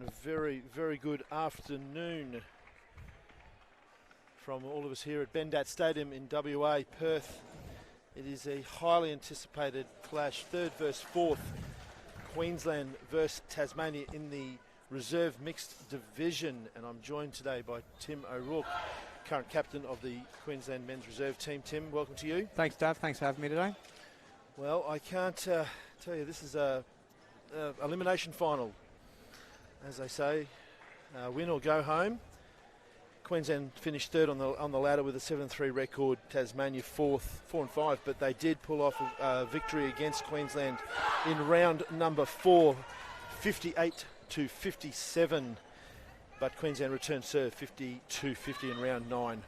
And a very, very good afternoon from all of us here at Bendat Stadium in WA, Perth. It is a highly anticipated clash, third versus fourth, Queensland versus Tasmania in the reserve mixed division. And I'm joined today by Tim O'Rourke, current captain of the Queensland men's reserve team. Tim, welcome to you. Thanks, Dave. Thanks for having me today. Well, I can't tell you, this is a elimination final. As they say, win or go home. Queensland finished third on the ladder with a 7-3 record. Tasmania fourth, 4-5, but they did pull off a victory against Queensland in round number 4, 58-57. But Queensland returned serve 50-50 in round 9.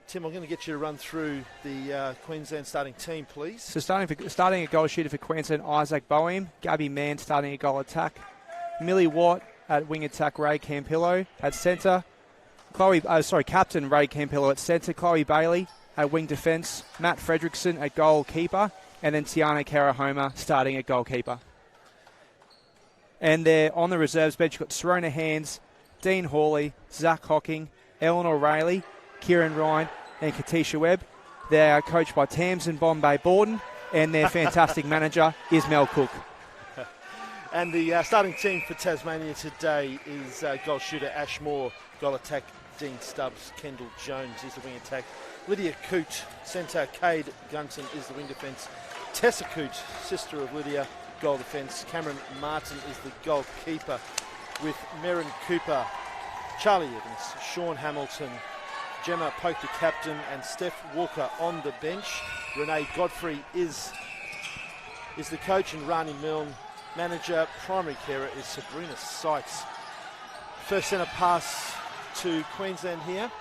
Tim, I'm going to get you to run through the Queensland starting team, please. So starting a goal shooter for Queensland, Isaac Boehm. Gabby Mann starting a goal attack. Millie Watt at wing attack, Ray Campillo at centre. Captain Ray Campillo at centre. Chloe Bailey at wing defence. Matt Fredrickson at goalkeeper. And then Tiana Karahoma starting at goalkeeper. And there on the reserves bench, you've got Serona Hands, Dean Hawley, Zach Hocking, Eleanor Rayleigh, Kieran Ryan and Katisha Webb. They are coached by Tamsin Bombay Borden, and their fantastic manager is Mel Cook. And the starting team for Tasmania today is goal shooter Ash Moore, goal attack Dean Stubbs, Kendall Jones is the wing attack, Lydia Coote, centre Cade Gunson is the wing defence, Tessa Coote, sister of Lydia, goal defence, Cameron Martin is the goalkeeper with Merrin Cooper, Charlie Evans, Sean Hamilton, Gemma Polk, the captain, and Steph Walker on the bench. Renee Godfrey is the coach, and Rani Milne, manager. Primary carer is Sabrina Sykes. First centre pass to Queensland here.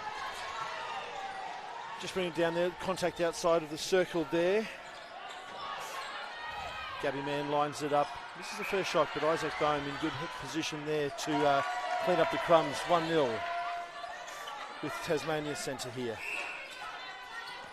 Just bring it down there, contact outside of the circle there. Gabby Mann lines it up. This is the first shot, but Isaac Boehm in good hit position there to clean up the crumbs. 1-0 with Tasmania centre here.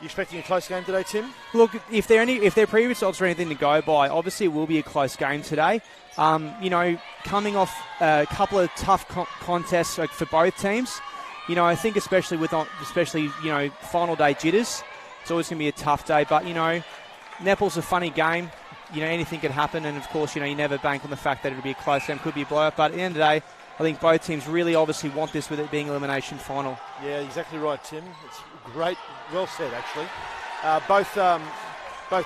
You expecting a close game today, Tim? Look, if there are previous results or anything to go by, obviously it will be a close game today. Coming off a couple of tough contests for both teams, I think especially final day jitters, it's always going to be a tough day. But netball's a funny game. Anything could happen, and of course, you never bank on the fact that it'll be a close game, could be a blowout. But at the end of the day, I think both teams really obviously want this with it being elimination final. Yeah, exactly right, Tim. It's great, well said actually. Both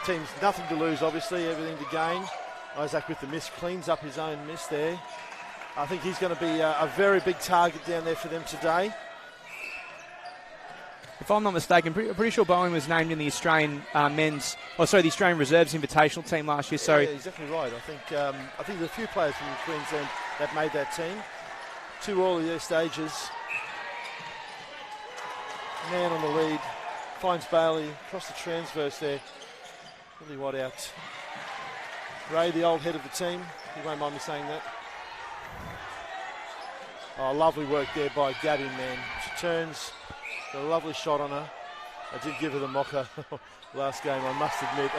teams, nothing to lose obviously, everything to gain. Isaac with the miss, cleans up his own miss there. I think he's going to be a very big target down there for them today. If I'm not mistaken, pretty sure Bowen was named in the Australian the Australian Reserves Invitational team last year. So yeah, exactly right. I think there's a few players from Queensland that made that team. Too early their stages. Man on the lead, finds Bailey across the transverse there. Really wide out. Ray, the old head of the team, you won't mind me saying that. Oh, lovely work there by Gabby Mann. She turns, got a lovely shot on her. I did give her the mocker last game, I must admit.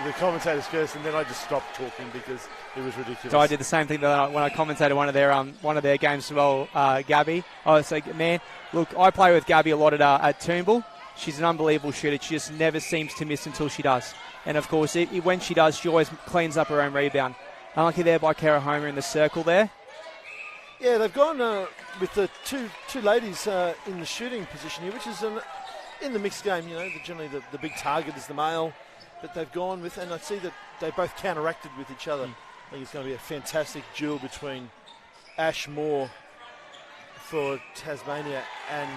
The commentators first, and then I just stopped talking because it was ridiculous. So I did the same thing when I commentated one of their games as well, Gabby. I was like, man, look, I play with Gabby a lot at Toombul. She's an unbelievable shooter. She just never seems to miss until she does. And of course, when she does, she always cleans up her own rebound. Unlucky there by Karahoma in the circle there. Yeah, they've gone with the two ladies in the shooting position here, which is in the mixed game. Generally the big target is the male. But they've gone with, and I see that they both counteracted with each other. I think it's going to be a fantastic duel between Ash Moore for Tasmania and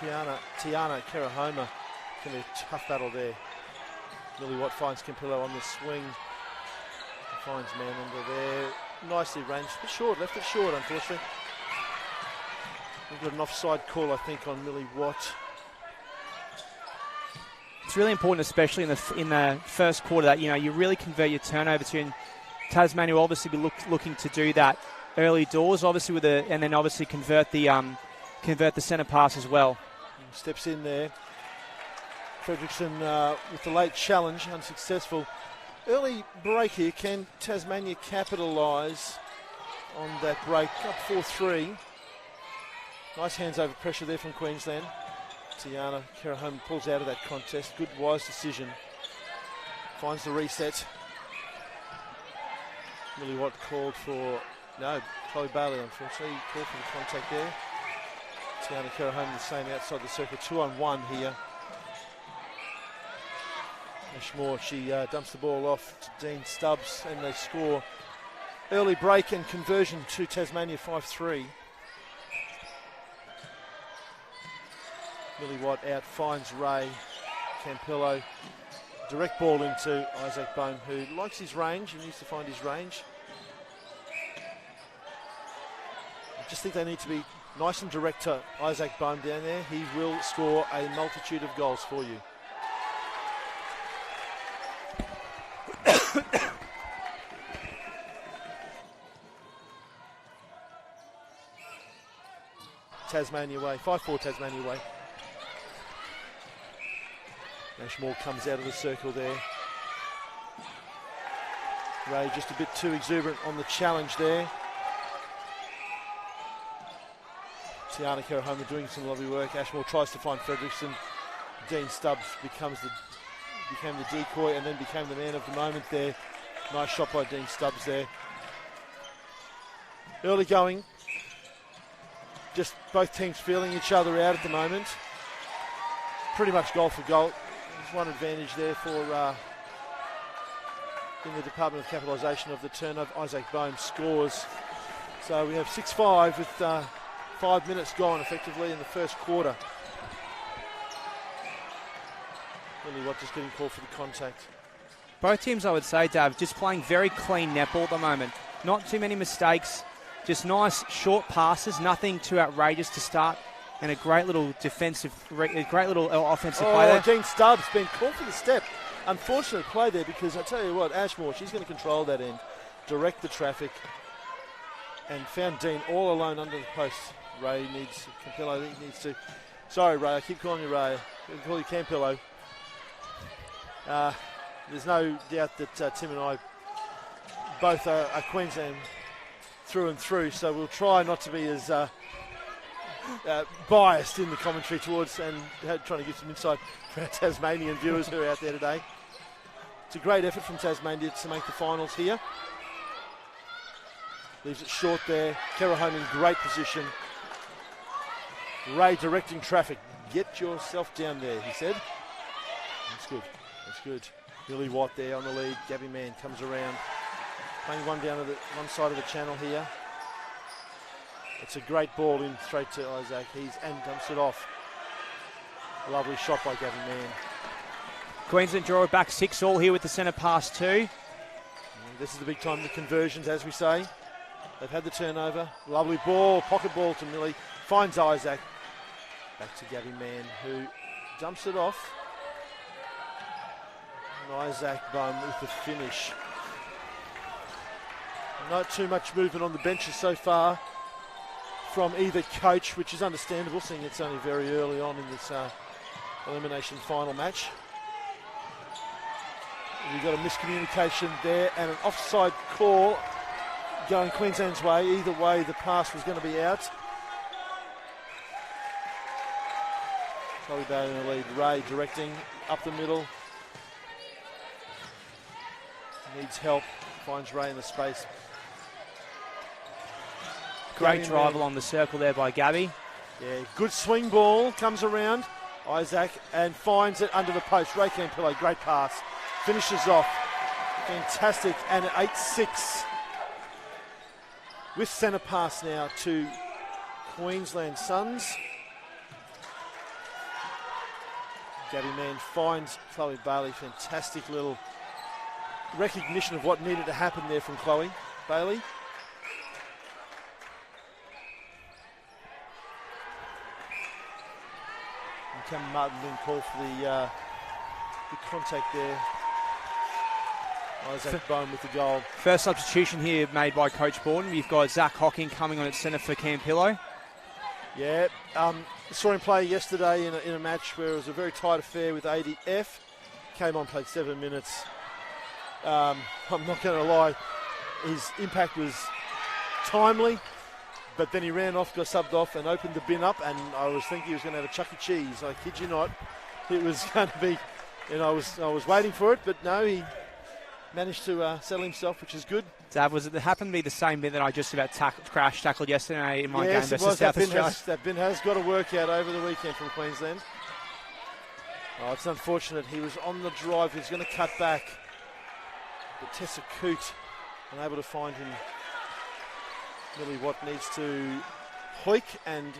Tiana Karahoma. It's going to be a tough battle there. Millie Watt finds Campillo on the swing. Finds Man under there. Nicely ranged, but short, left it short, unfortunately. We've got an offside call, I think, on Millie Watt. It's really important, especially in the first quarter, that you really convert your turnover to. And Tasmania will obviously be looking to do that early doors, obviously and then obviously convert the centre pass as well. Steps in there. Fredrickson with the late challenge, unsuccessful. Early break here. Can Tasmania capitalise on that break, up 4-3. Nice hands over pressure there from Queensland. Tiana Kerahome pulls out of that contest. Good, wise decision. Finds the reset. Millie Watt called for, no, Chloe Bailey unfortunately called for the contact there. Tiana Kerahome the same outside the circle, 2-on-1 here. Ashmore, she dumps the ball off to Dean Stubbs and they score. Early break and conversion to Tasmania, 5-3. Millie Watt out, finds Ray Campillo. Direct ball into Isaac Bone, who likes his range and needs to find his range. I just think they need to be nice and direct to Isaac Bone down there. He will score a multitude of goals for you. Tasmania way, 5-4 Tasmania way. Ashmore comes out of the circle there. Ray just a bit too exuberant on the challenge there. Tiana Kerahome doing some lovely work. Ashmore tries to find Fredrickson. Dean Stubbs became the decoy and then became the man of the moment there. Nice shot by Dean Stubbs there. Early going. Just both teams feeling each other out at the moment. Pretty much goal for goal. There's one advantage there for in the Department of Capitalisation of the turnover. Isaac Bone scores. So we have 6-5 with 5 minutes gone effectively in the first quarter. Really Watt just getting called for the contact. Both teams, I would say, Dav, just playing very clean netball at the moment. Not too many mistakes. Just nice short passes, nothing too outrageous to start, and a great little offensive play there. Dean Stubbs been called for the step. Unfortunate play there because I tell you what, Ashmore, she's going to control that end, direct the traffic, and found Dean all alone under the post. Ray needs, Campillo needs to, sorry Ray, I keep calling you Ray, I call you Campillo. There's no doubt that Tim and I both are Queensland through and through, so we'll try not to be as biased in the commentary towards and trying to give some insight for our Tasmanian viewers who are out there today. It's a great effort from Tasmania to make the finals here. Leaves it short there. Kerahome in great position. Ray directing traffic. Get yourself down there, he said. That's good. That's good. Millie Watt there on the lead. Gabby Mann comes around. Playing one down to the one side of the channel here. It's a great ball in straight to Isaac. And dumps it off. Lovely shot by Gabby Mann. Queensland draw it back 6-all here with the centre pass too. This is the big time, the conversions, as we say. They've had the turnover. Lovely ball, pocket ball to Millie. Finds Isaac. Back to Gabby Mann, who dumps it off. And Isaac Bone with the finish. Not too much movement on the benches so far from either coach, which is understandable, seeing it's only very early on in this elimination final match. We've got a miscommunication there and an offside call going Queensland's way. Either way, the pass was going to be out. Chloe Bailey in the lead. Ray directing up the middle. Needs help. Finds Ray in the space. Great drive along the circle there by Gabby. Yeah, good swing ball. Comes around. Isaac and finds it under the post. Ray Campillo, great pass. Finishes off. Fantastic. And 8-6. With centre pass now to Queensland Suns. Gabby Mann finds Chloe Bailey. Fantastic little recognition of what needed to happen there from Chloe Bailey. And Cam Martin being called for the contact there. Isaac Bone with the goal. First substitution here made by Coach Borden. You've got Zach Hocking coming on at centre for Campillo. Yeah, saw him play yesterday in a match where it was a very tight affair with ADF. Came on, played 7 minutes. I'm not going to lie, his impact was timely, but then he ran off, got subbed off, and opened the bin up, and I was thinking he was going to have a Chuck E. Cheese. I kid you not. It was going to be, I was waiting for it, but no, he managed to settle himself, which is good. Dav, it happened to be the same bin that I just about crash tackled yesterday in my game yes, versus South Australia? That bin has got a workout over the weekend from Queensland. Oh, it's unfortunate. He was on the drive. He's going to cut back. But Tessa Coote unable to find him. Millie Watt needs to hoik, and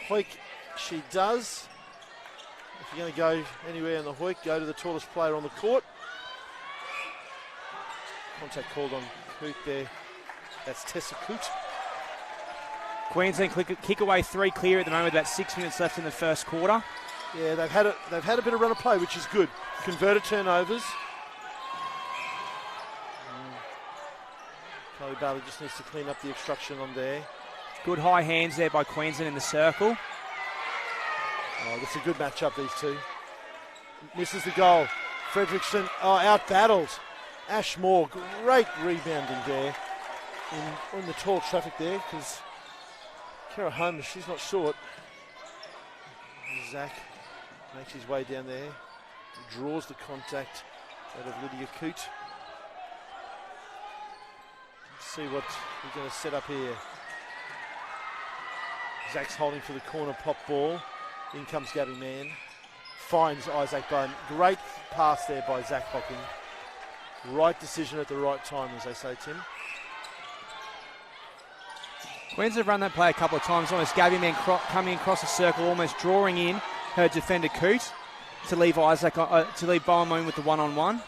hoik she does. If you're going to go anywhere in the hoik, go to the tallest player on the court. Contact called on Coote there. That's Tessa Coote. Queensland kick away 3 clear at the moment, about 6 minutes left in the first quarter. Yeah, they've had a bit of run of play, which is good. Converted turnovers. Chloe Bailey just needs to clean up the obstruction on there. Good high hands there by Queensland in the circle. Oh, that's a good matchup, these two. Misses the goal. Fredrickson, out-battled. Ash Moore, great rebounding there. In the tall traffic there, because Kara Holmes, she's not short. Zach makes his way down there. Draws the contact out of Lydia Coote. See what we're going to set up here. Zach's holding for the corner pop ball. In comes Gabby Mann. Finds Isaac Bone. Great pass there by Zach Hocking. Right decision at the right time, as they say, Tim. Queensland have run that play a couple of times. Almost Gabby Mann coming across the circle, almost drawing in her defender Coote to leave Bowen with the one-on-one.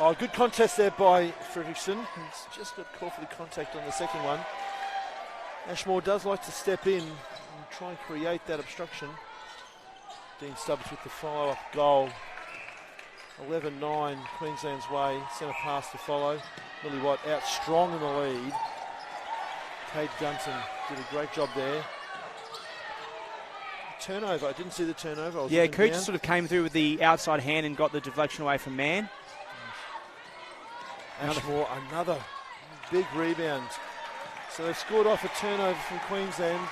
Oh, good contest there by Fredrickson. He's just got called for the contact on the second one. Ashmore does like to step in and try and create that obstruction. Dean Stubbs with the follow-up goal. 11-9 Queensland's way. Centre pass to follow. Millie White out strong in the lead. Kate Gunton did a great job there. Turnover. I didn't see the turnover. Yeah, Coote sort of came through with the outside hand and got the deflection away from Mann. Ashmore, another big rebound. So they've scored off a turnover from Queensland.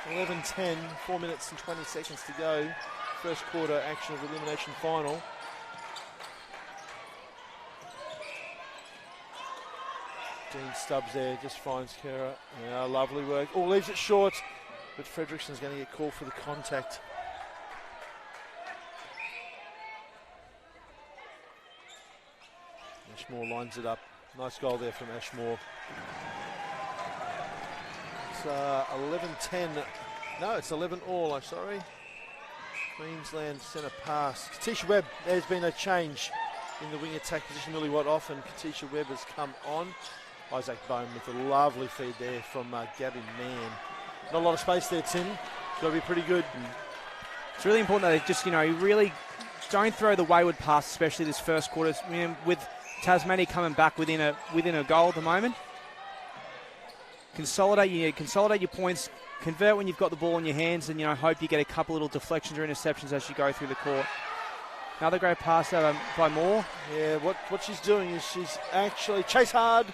11-10, 4 minutes and 20 seconds to go. First quarter action of the elimination final. Dean Stubbs there just finds Kara. Yeah, lovely work. Oh, leaves it short, but Fredrickson's going to get called for the contact. Ashmore lines it up. Nice goal there from Ashmore. It's 11-10. No, it's 11-all, I'm sorry. Queensland centre pass. Katisha Webb, there's been a change in the wing attack position. Millie Watt off, and Katisha Webb has come on. Isaac Bone with a lovely feed there from Gabby Mann. Not a lot of space there, Tim. Got to be pretty good. It's really important that they just, really don't throw the wayward pass, especially this first quarter. With Tasmania coming back within a goal at the moment. Consolidate your points, convert when you've got the ball in your hands, and hope you get a couple little deflections or interceptions as you go through the court. Another great pass by Moore. Yeah, what she's doing is she's actually chase hard.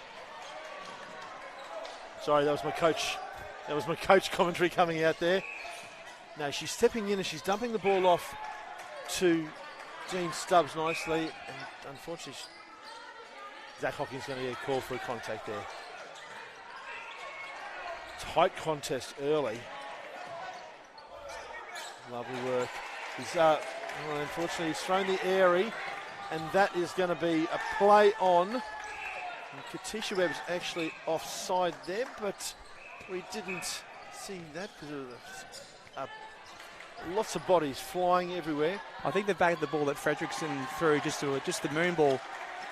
Sorry, that was my coach. That was my coach commentary coming out there. No, she's stepping in and she's dumping the ball off to Dean Stubbs nicely, and unfortunately Zach Hocking's going to get called for a contact there. Tight contest early. Lovely work. Unfortunately, he's thrown the airy, and that is going to be a play on. And Katisha Webb's actually offside there, but we didn't see that because of lots of bodies flying everywhere. I think they've bagged the ball that Fredrickson threw just the moon ball,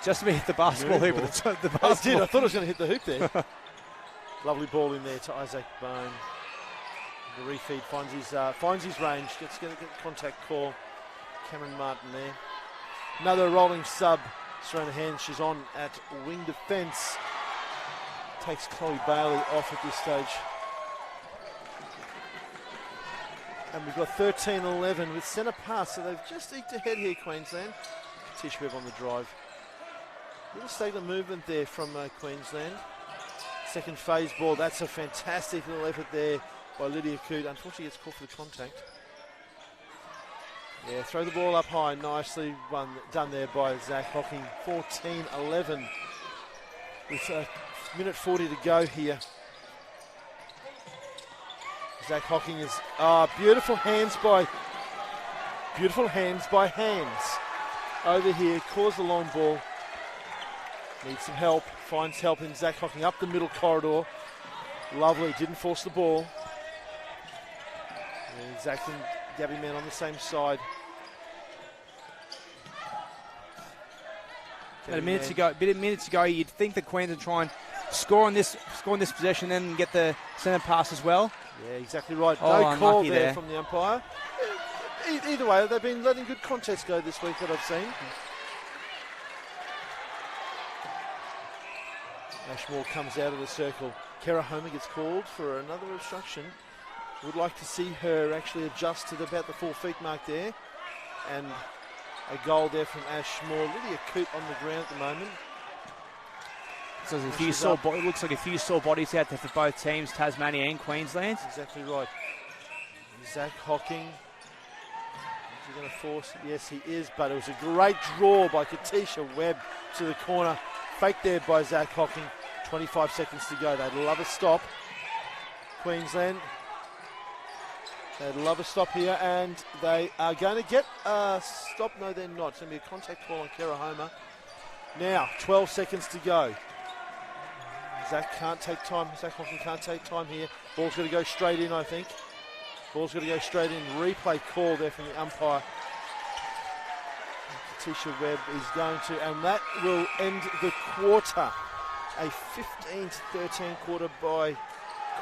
just to hit the basketball hoop. The basketball. I did. I thought I was going to hit the hoop there. Lovely ball in there to Isaac Bone. The refeed finds his range. Gets a contact call. Cameron Martin there. Another rolling sub. Serena Hand, she's on at wing defence. Takes Chloe Bailey off at this stage. And we've got 13-11 with centre pass, so they've just eked ahead here, Queensland. Tish Webb on the drive. Little statement movement there from Queensland. Second phase ball. That's a fantastic little effort there by Lydia Coote. Unfortunately, gets called for the contact. Yeah, throw the ball up high. Nicely done there by Zach Hocking. 14-11 with a minute 40 to go here. Zach Hocking is beautiful hands by Hands over here. Calls the long ball. Needs some help. Finds help in Zach Hocking up the middle corridor. Lovely. Didn't force the ball. And Zach and Gabby Mann on the same side. About a minute to go, you'd think the Queens would try and score on this possession, then get the centre pass as well. Yeah, exactly right. Oh, no call unlucky there from the umpire. Either way, they've been letting good contests go this week that I've seen. Ashmore comes out of the circle. Kara Homer gets called for another obstruction. Would like to see her actually adjust to about the 4 feet mark there. And a goal there from Ashmore. Lydia Coote on the ground at the moment. So there's it looks like a few sore bodies out there for both teams, Tasmania and Queensland. Exactly right. Zach Hocking. Is he going to force it? Yes, he is, but it was a great draw by Katisha Webb to the corner. Fake there by Zach Hocking. 25 seconds to go. They'd love a stop. Queensland. They'd love a stop here, and they are going to get a stop. No, they're not. It's going to be a contact call on Kara Homer. Now, 12 seconds to go. Zach can't take time. Zach Hocking can't take time here. Ball's going to go straight in, I think. Ball's going to go straight in. Replay call there from the umpire. Katisha Webb is going to, and that will end the quarter. A 15-13 quarter by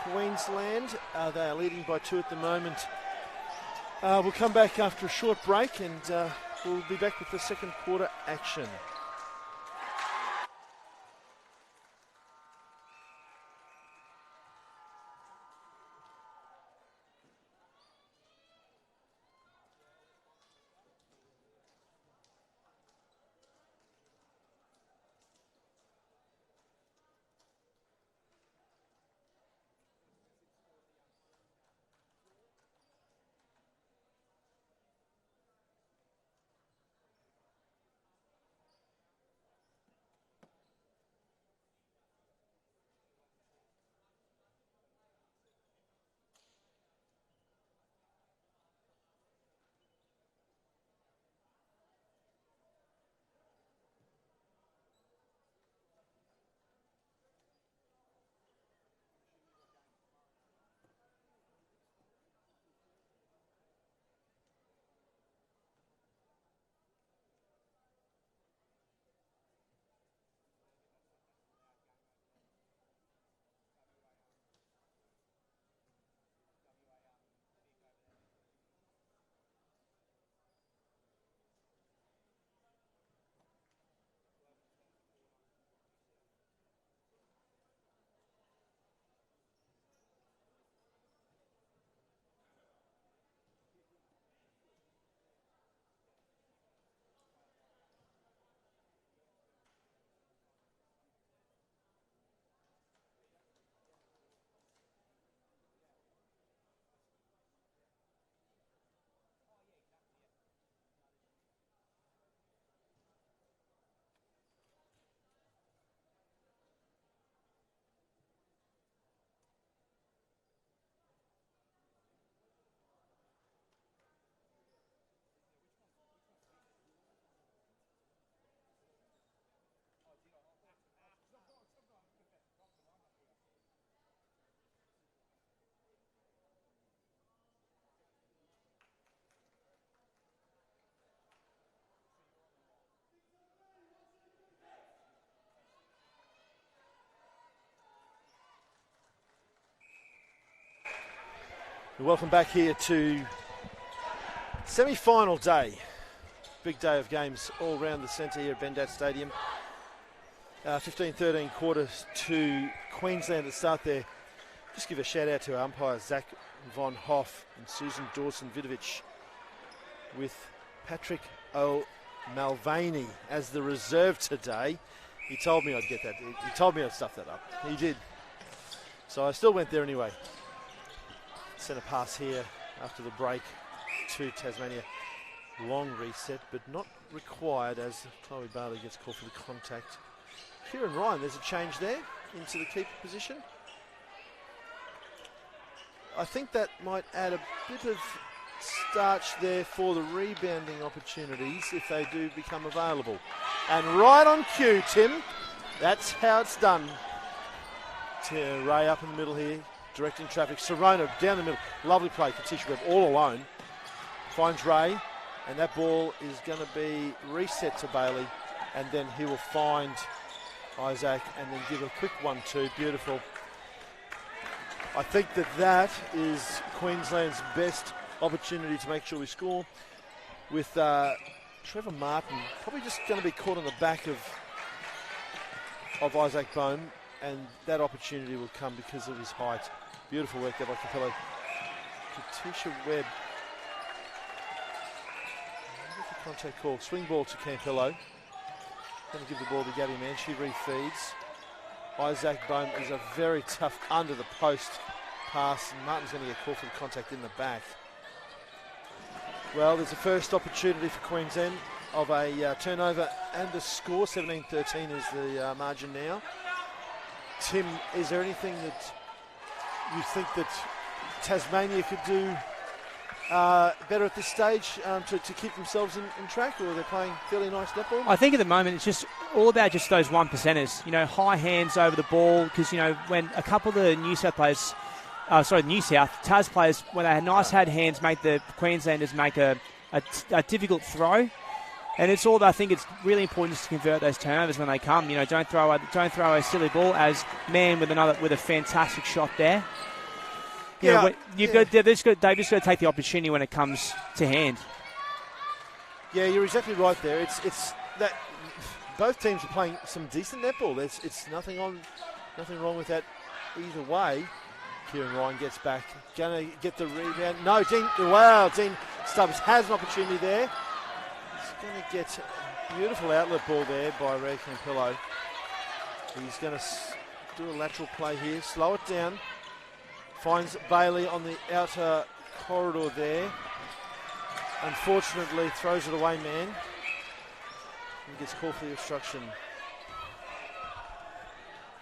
Queensland. They are leading by 2 at the moment. We'll come back after a short break, and we'll be back with the second quarter action. Welcome back here to semi-final day. Big day of games all around the centre here at Bendat Stadium. 15-13 quarters to Queensland at start there. Just give a shout out to our umpires, Zach Von Hoff and Susan Dawson-Vidovich, with Patrick O'Malvaney as the reserve today. He told me I'd get that. He told me I'd stuff that up. He did. So I still went there anyway. Centre pass here after the break to Tasmania. Long reset, but not required as Chloe Bailey gets called for the contact. Kieran Ryan, there's a change there into the keeper position. I think that might add a bit of starch there for the rebounding opportunities if they do become available. And right on cue, Tim. That's how it's done. Ray up in the middle here, directing traffic. Serona down the middle. Lovely play. Katisha Webb all alone. Finds Ray, and that ball is going to be reset to Bailey, and then he will find Isaac and then give a quick 1-2. Beautiful. I think that is Queensland's best opportunity to make sure we score, with Trevor Martin probably just going to be caught on the back of Isaac Bohm, and that opportunity will come because of his height. Beautiful work there by Capello. Katisha Webb. Contact call. Swing ball to Campillo. Going to give the ball to Gabby Mann. She refeeds. Isaac Bohm is a very tough under the post pass, and Martin's going to get called for the contact in the back. Well, there's a first opportunity for Queensland of a turnover and a score. 17-13 is the margin now. Tim, is there anything that you think that Tasmania could do better at this stage to keep themselves in track, or are they playing fairly nice netball? I think at the moment it's just all about just those 1%ers. You know, high hands over the ball, because, you know, when a couple of the New South players, Tas players, when they had nice had hands, make the Queenslanders make a difficult throw. And it's all, I think it's really important just to convert those turnovers when they come. You know, don't throw a silly ball, as Mann with a fantastic shot there. They've just got to take the opportunity when it comes to hand. Yeah, you're exactly right there. It's that both teams are playing some decent netball. It's nothing wrong with that either way. Kieran Ryan gets back, gonna get the rebound. No, Dean Stubbs has an opportunity there. He's gonna get a beautiful outlet ball there by Ray Campillo. He's gonna do a lateral play here, slow it down. Finds Bailey on the outer corridor there. Unfortunately, throws it away, man. And gets called for the obstruction.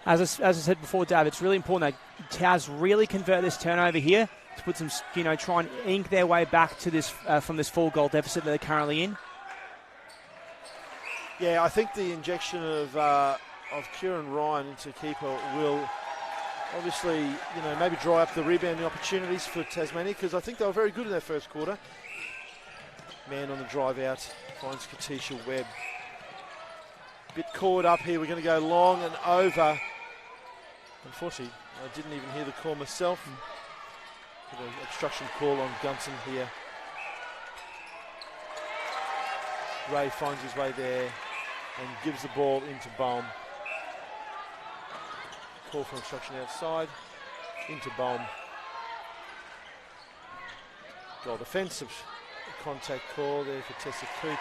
As I said before, Dave, it's really important that Taz really convert this turnover here to put some, try and ink their way back to this from this 4-goal deficit that they're currently in. Yeah, I think the injection of Kieran Ryan into keeper will obviously, maybe dry up the rebounding opportunities for Tasmania, because I think they were very good in that first quarter. Man on the drive out, finds Katisha Webb. Bit caught up here, we're going to go long and over. Unfortunately, I didn't even hear the call myself. An obstruction call on Gunson here. Ray finds his way there and gives the ball into Bohm. Call for obstruction outside, into Bohm. Goal defensive contact call there for Tessa Coop.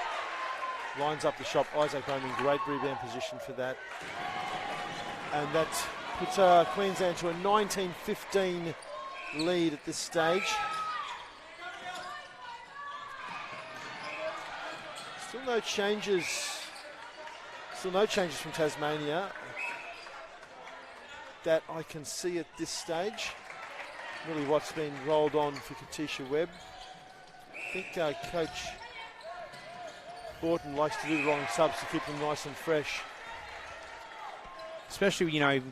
Lines up the shot. Isaac Bohm in great rebound position for that. And that puts Queensland to a 19-15 lead at this stage. Still no changes from Tasmania that I can see at this stage. Really what's been rolled on for Katisha Webb. I think Coach Borton likes to do the wrong subs to keep them nice and fresh. Especially,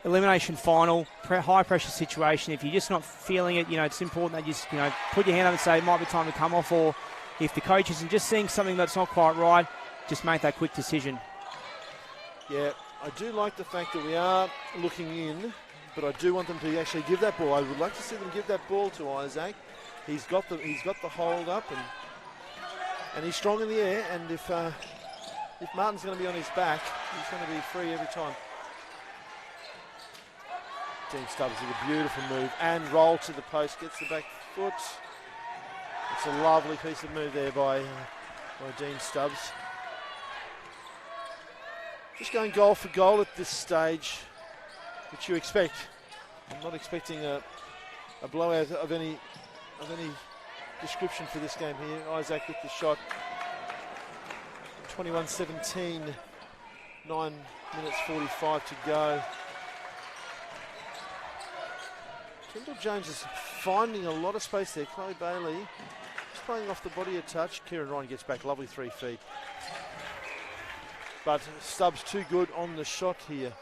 elimination final, high pressure situation. If you're just not feeling it, it's important that you just, put your hand up and say it might be time to come off, or if the coach isn't just seeing something that's not quite right, just make that quick decision. Yeah, I do like the fact that we are looking in, but I do want them to actually give that ball. I would like to see them give that ball to Isaac. He's got the hold up, and he's strong in the air. And if Martin's going to be on his back, he's going to be free every time. Dean Stubbs with a beautiful move and roll to the post, gets the back foot. It's a lovely piece of move there by Dean Stubbs. Just going goal for goal at this stage, which you expect. I'm not expecting a blowout of any description for this game here. Isaac with the shot. 21-17, 9 minutes 45 to go. Kendall Jones is finding a lot of space there. Chloe Bailey just playing off the body a touch. Kieran Ryan gets back, lovely 3 feet. But Stubbs too good on the shot here.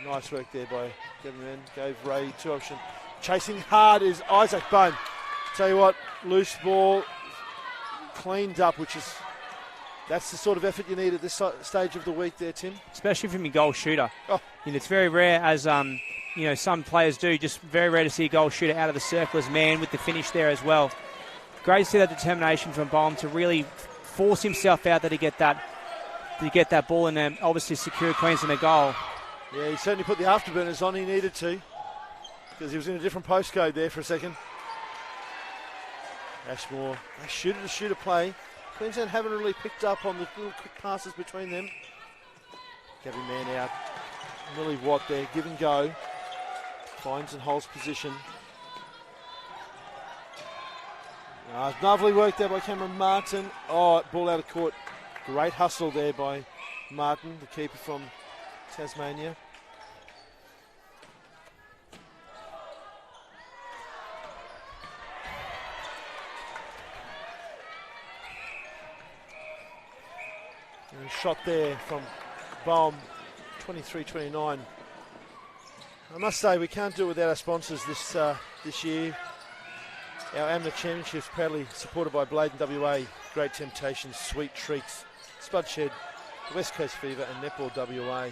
Nice work there by Kevin Mann. Gave Ray 2 option. Chasing hard is Isaac Bone. Tell you what, loose ball, cleaned up, that's the sort of effort you need at this stage of the week there, Tim. Especially from your goal shooter. Oh. It's very rare, as some players do, just very rare to see a goal shooter out of the circle as man with the finish there as well. Great to see that determination from Bohm to really force himself out there to get that ball and then obviously secure Queensland a goal. Yeah, he certainly put the afterburners on. He needed to, because he was in a different postcode there for a second. Ashmore, a shooter play. Queensland haven't really picked up on the little quick passes between them. Gabby Mann out. Millie Watt there, give and go. Finds and holds position. Lovely work there by Cameron Martin. Oh, ball out of court. Great hustle there by Martin, the keeper from Tasmania. And a shot there from Baum, 23-29. I must say, we can't do it without our sponsors this year. Our AMMNA Championships proudly supported by Blade and WA, Great Temptations, Sweet Treats, Spud Shed, West Coast Fever and Netball WA.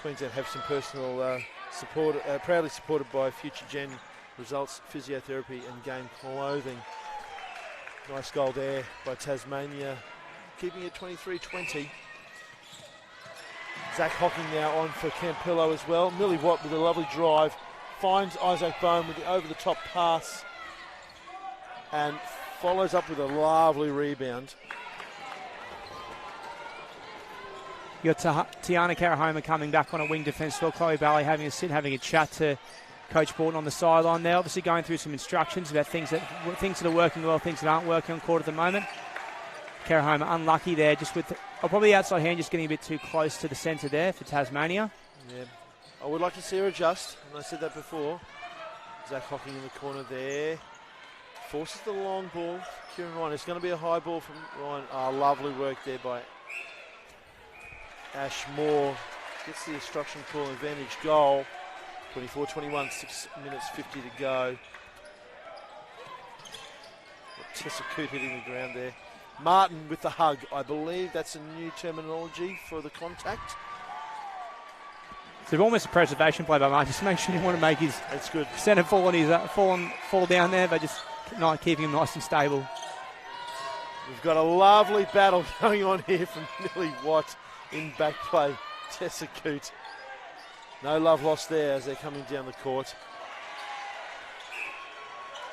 Queensland have some personal support, proudly supported by Future Gen Results, Physiotherapy and Game Clothing. Nice goal there by Tasmania, keeping it 23-20. Zach Hocking now on for Campillo as well. Millie Watt with a lovely drive, finds Isaac Bone with the over-the-top pass and follows up with a lovely rebound. You got Tiana Karahoma coming back on a wing defence for Chloe Bailey, having a chat to Coach Borton on the sideline there, obviously going through some instructions about things that are working well, things that aren't working on court at the moment. Karahoma unlucky there, just with probably outside hand, just getting a bit too close to the centre there for Tasmania. Yeah, I would like to see her adjust, and I said that before. Zach Hocking in the corner there. Forces the long ball. Kieran Ryan. It's going to be a high ball from Ryan. Lovely work there by Ashmore. Gets the instruction call, advantage goal. 24-21, 6 minutes 50 to go. Tessa Coote hitting the ground there. Martin with the hug. I believe that's a new terminology for the contact. So almost a preservation play by Martin. Just make sure he didn't want to make his centre fall on his fall down there, but just not keeping him nice and stable. We've got a lovely battle going on here from Millie Watt in back play. Tessa Coote. No love lost there as they're coming down the court.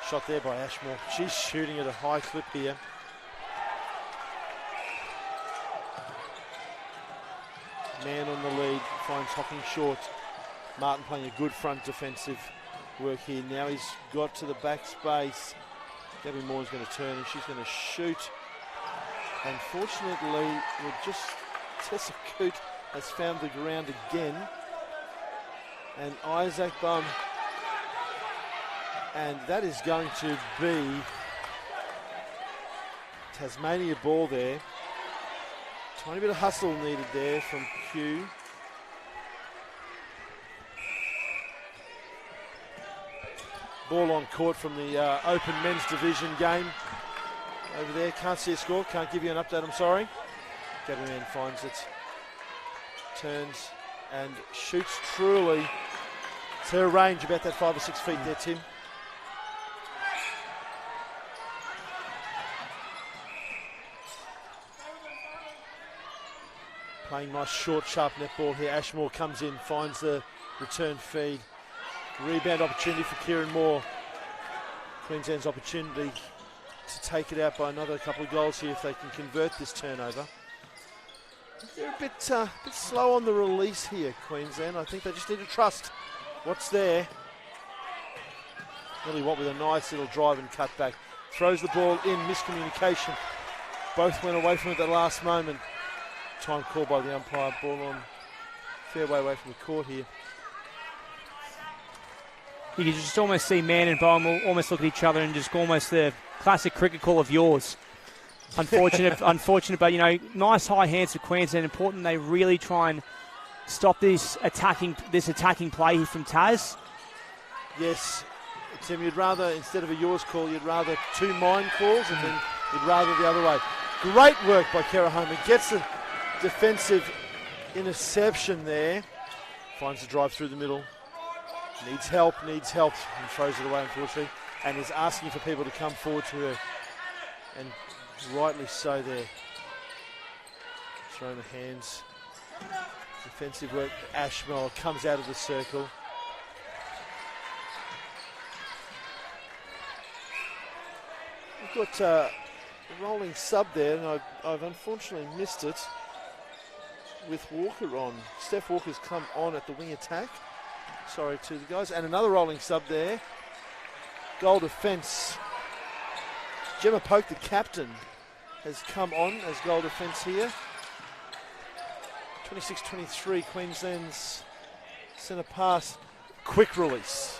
Shot there by Ashmore. She's shooting at a high clip here. Man on the lead, finds Hocking short. Martin playing a good front defensive work here. Now he's got to the back space. Gabby Moore's going to turn and she's going to shoot. Unfortunately, Tessa Coote has found the ground again. And Isaac Bum. And that is going to be Tasmania ball there. Tiny bit of hustle needed there from Q. Ball on court from the Open Men's Division game. Over there, can't see a score, can't give you an update, I'm sorry. Gabby Mann finds it, turns and shoots truly. It's her range, about that 5 or 6 feet there, Tim. Playing nice short, sharp netball here. Ashmore comes in, finds the return feed. Rebound opportunity for Kieran Moore. Queensland's opportunity to take it out by another couple of goals here if they can convert this turnover. They're a bit slow on the release here, Queensland. I think they just need to trust what's there. Millie Watt with a nice little drive and cut back. Throws the ball in, miscommunication. Both went away from it at the last moment. Time called by the umpire. Ball on fair way away from the court here. You can just almost see Mann and Bowen will almost look at each other and just almost the classic cricket call of yours. Unfortunate, but nice high hands for Queensland. Important they really try and stop this attacking play here from Taz. Yes, Tim, you'd rather, instead of a yours call, you'd rather two mine calls, and then you'd rather the other way. Great work by Kerahoma. Gets the defensive interception there. Finds the drive through the middle. Needs help, and throws it away, unfortunately, and is asking for people to come forward to her. And rightly so there. Throwing the hands. Defensive work. Ashmore comes out of the circle. We've got a rolling sub there, and I've unfortunately missed it with Walker on. Steph Walker's come on at the wing attack. Sorry to the guys. And another rolling sub there. Goal defence. Gemma Polk, the captain, has come on as goal defence here. 26-23, Queensland's centre pass. Quick release.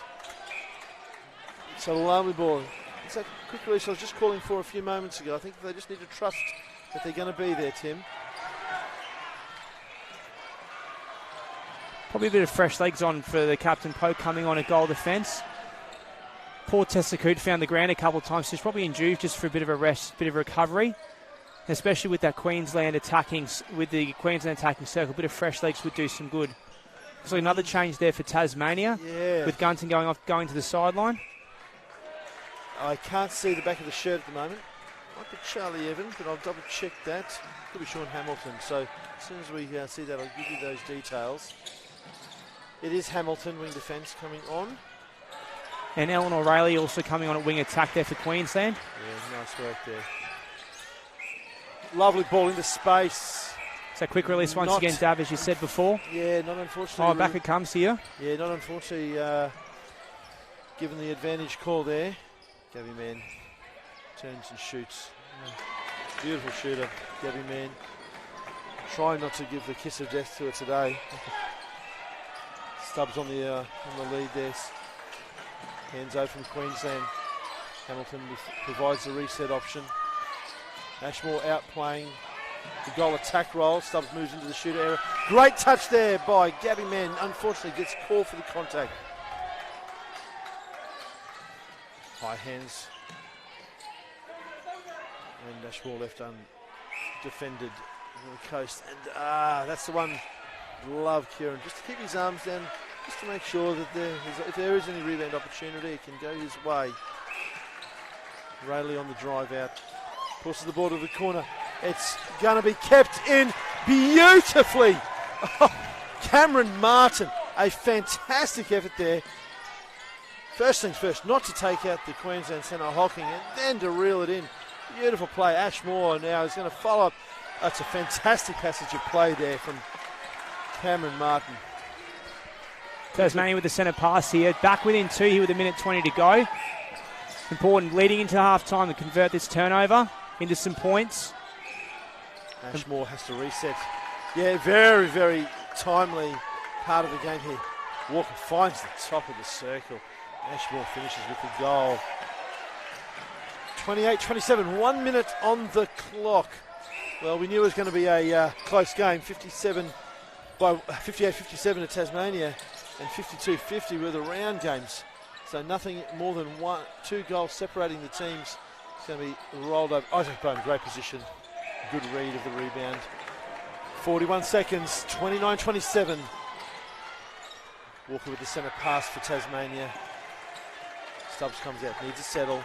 It's a lovely ball. It's that quick release I was just calling for a few moments ago. I think they just need to trust that they're going to be there, Tim. Probably a bit of fresh legs on for the captain Pope coming on a goal defence. Poor Tessa Coote found the ground a couple of times. She's probably in due just for a bit of a rest, bit of recovery. Especially with that Queensland attacking circle. A bit of fresh legs would do some good. Looks like another change there for Tasmania. Yeah. With Gunton going to the sideline. I can't see the back of the shirt at the moment. Might be Charlie Evans, but I'll double check that. Could be Sean Hamilton. So as soon as we see that, I'll give you those details. It is Hamilton, wing defence, coming on. And Ellen O'Reilly also coming on at wing attack there for Queensland. Yeah, nice work there. Lovely ball into space. So quick release once again, Dav, as you said before. Yeah, not unfortunately. Oh, back it comes here. Yeah, not unfortunately given the advantage call there. Gabby Mann turns and shoots. Beautiful shooter, Gabby Mann. Trying not to give the kiss of death to her today. Stubbs on the lead there. Hands over from Queensland. Hamilton provides the reset option. Ashmore outplaying the goal attack roll. Stubbs moves into the shooter area. Great touch there by Gabby Mann. Unfortunately gets called for the contact. High hands. And Ashmore left undefended on the coast. And that's the one. Love Kieran. Just to keep his arms down, just to make sure that if there is any rebound opportunity, it can go his way. Rayleigh on the drive out. Pushes the ball to the corner. It's going to be kept in beautifully. Oh, Cameron Martin, a fantastic effort there. First things first, not to take out the Queensland centre Hocking and then to reel it in. Beautiful play. Ashmore now is going to follow up. That's a fantastic passage of play there from Cameron Martin. Tasmania with the centre pass here. Back within two here with a minute 20 to go. Important leading into half-time to convert this turnover into some points. Ashmore has to reset. Yeah, very, very timely part of the game here. Walker finds the top of the circle. Ashmore finishes with the goal. 28-27, 1 minute on the clock. Well, we knew it was going to be a close game. 58-57 to Tasmania and 52-50 were the round games. So nothing more than 2 goals separating the teams. It's going to be rolled over. Isaac Bowman, great position. Good read of the rebound. 41 seconds, 29-27. Walker with the centre pass for Tasmania. Stubbs comes out, needs a settle.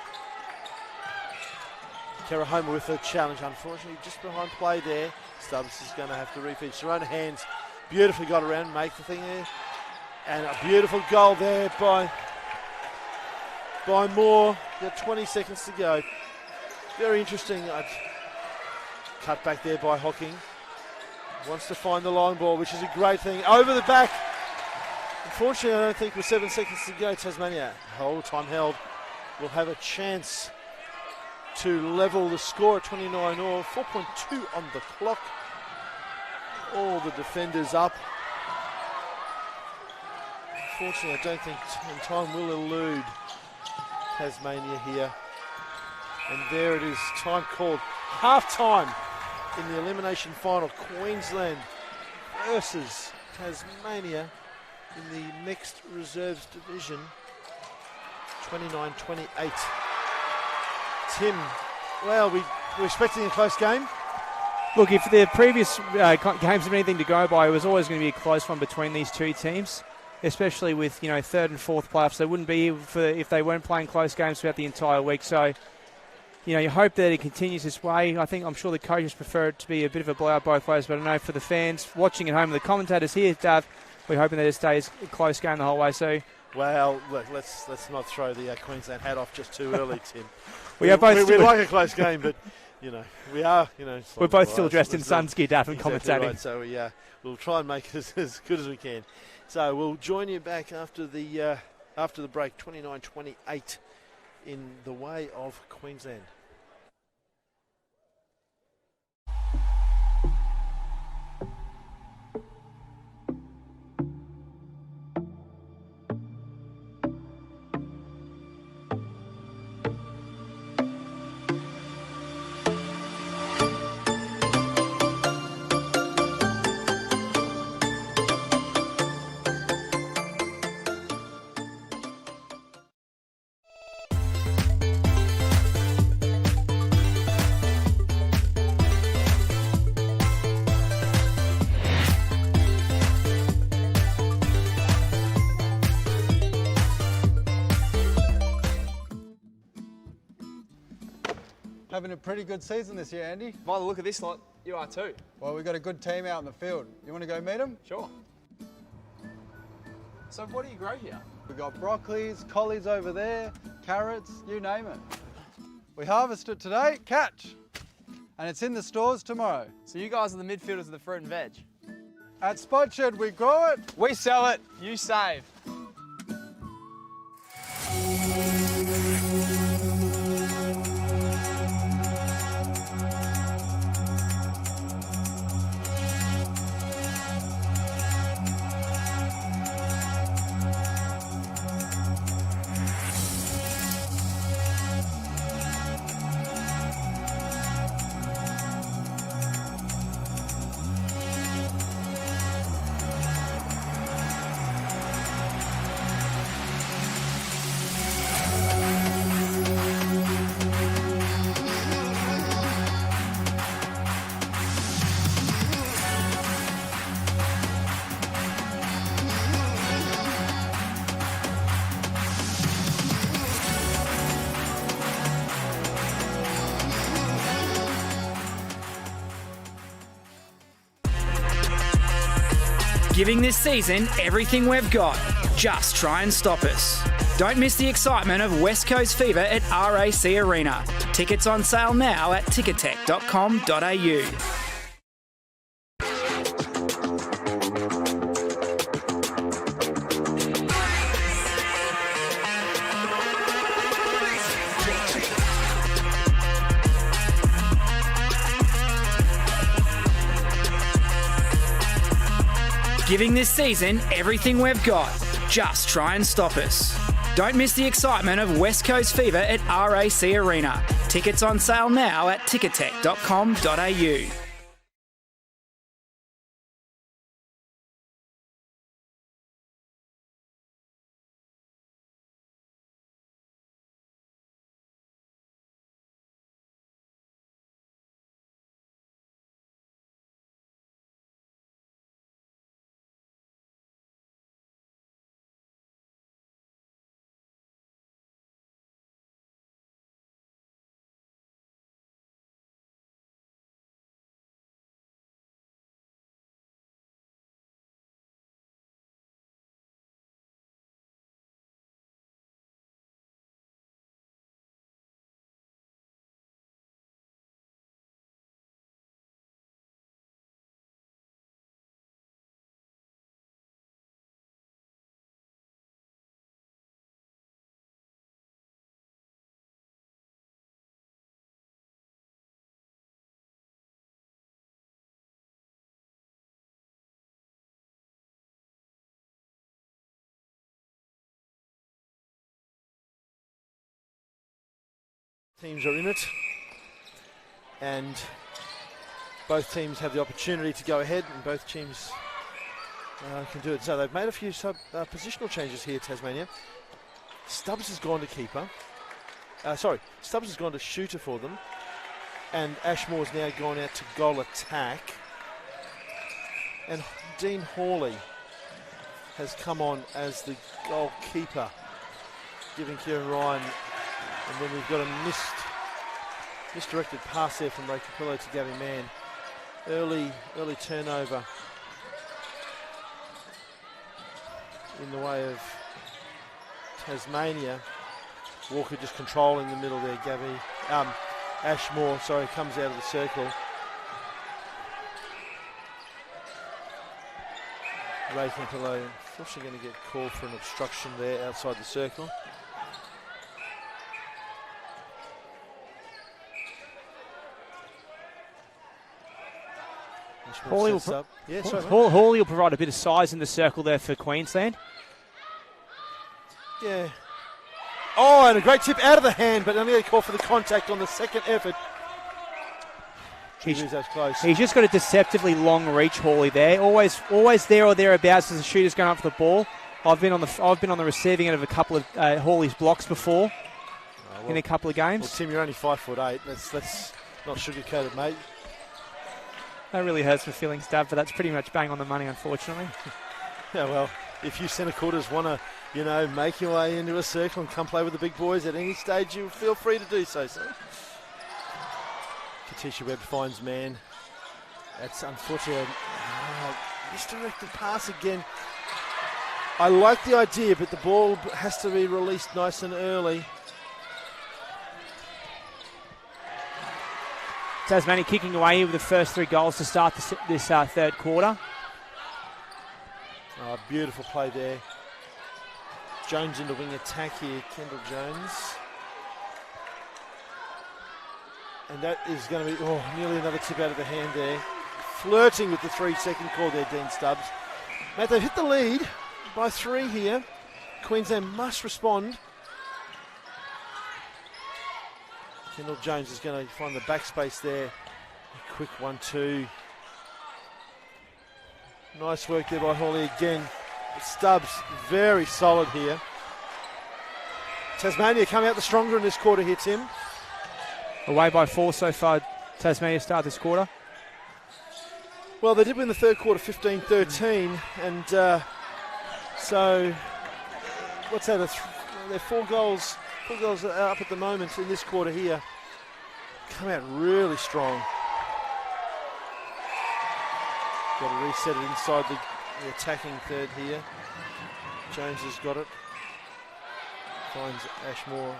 Kerahoma with a challenge, unfortunately, just behind play there. Stubbs is going to have to refeed. Sharona Hands beautifully got around, make the thing there. And a beautiful goal there by Moore. Got 20 seconds to go. Very interesting. Cut back there by Hocking. Wants to find the long ball, which is a great thing. Over the back. Unfortunately, I don't think with 7 seconds to go, Tasmania, whole time held, will have a chance to level the score at 29 all. 4.2 on the clock. All the defenders up. Unfortunately, I don't think time will elude Tasmania here. And there it is, time called. Half-time in the elimination final. Queensland versus Tasmania in the mixed reserves division. 29-28. Tim, well, we were expecting a close game. Look, if the previous games have anything to go by, it was always going to be a close one between these two teams, especially with, you know, third and fourth playoffs. They wouldn't be if they weren't playing close games throughout the entire week. So, you know, you hope that it continues this way. I'm sure the coaches prefer it to be a bit of a blowout both ways, but I know for the fans watching at home, the commentators here, Dav, we're hoping that it stays a close game the whole way. So, well, look, let's not throw the Queensland hat off just too early, Tim. we like a close game, but you know we are. You know, we're both still dressed in sunski, Dav, and commentating. Right, so we'll try and make it as good as we can. So we'll join you back after the break. 29-28 in the way of Queensland. Having a pretty good season this year, Andy. By the look of this lot, you are too. Well, we've got a good team out in the field. You want to go meet them? Sure. So what do you grow here? We've got broccolis, collies over there, carrots, you name it. We harvest it today, catch. And it's in the stores tomorrow. So you guys are the midfielders of the fruit and veg. At Spot Shed, we grow it. We sell it, you save. Giving this season everything we've got. Just try and stop us. Don't miss the excitement of West Coast Fever at RAC Arena. Tickets on sale now at ticketek.com.au. Giving this season everything we've got. Just try and stop us. Don't miss the excitement of West Coast Fever at RAC Arena. Tickets on sale now at ticketek.com.au. Teams are in it, and both teams have the opportunity to go ahead, and both teams can do it. So they've made a few positional changes here, Tasmania. Stubbs has gone to keeper. Stubbs has gone to shooter for them, and Ashmore's now gone out to goal attack. And Dean Hawley has come on as the goalkeeper, giving Kieran Ryan. And then we've got a misdirected pass there from Ray Capillo to Gabby Mann. Early turnover in the way of Tasmania. Walker just controlling the middle there. Ashmore, comes out of the circle. Ray Capillo, unfortunately going to get called for an obstruction there outside the circle. Hawley will provide a bit of size in the circle there for Queensland. Yeah. Oh, and a great tip out of the hand, but only a call for the contact on the second effort. He's close. He's just got a deceptively long reach, Hawley there. Always there or thereabouts as the shooter's going up for the ball. I've been on the receiving end of a couple of Hawley's blocks before in a couple of games. Well, Tim, you're only 5'8". That's not sugarcoated, mate. That really hurts my feelings, Dad, but that's pretty much bang on the money, unfortunately. Yeah, well, if you centre quarters want to, make your way into a circle and come play with the big boys at any stage, you feel free to do so, son. Katisha Webb finds Mann. That's unfortunate. Misdirected pass again. I like the idea, but the ball has to be released nice and early. Tasmania kicking away here with the first 3 goals to start this third quarter. Oh, beautiful play there. Jones into wing attack here, Kendall Jones. And that is going to be, nearly another tip out of the hand there. Flirting with the 3-second call there, Dean Stubbs. Mate, they've hit the lead by 3 here. Queensland must respond. Kendall Jones is going to find the backspace there. A quick 1-2. Nice work there by Hawley again. Stubbs very solid here. Tasmania come out the stronger in this quarter here, Tim. Away by 4 so far, Tasmania start this quarter. Well, they did win the third quarter 15-13, and so what's that? They're 4 goals up at the moment in this quarter here. Come out really strong. Got to reset it inside the attacking third here. Jones has got it. Finds Ashmore.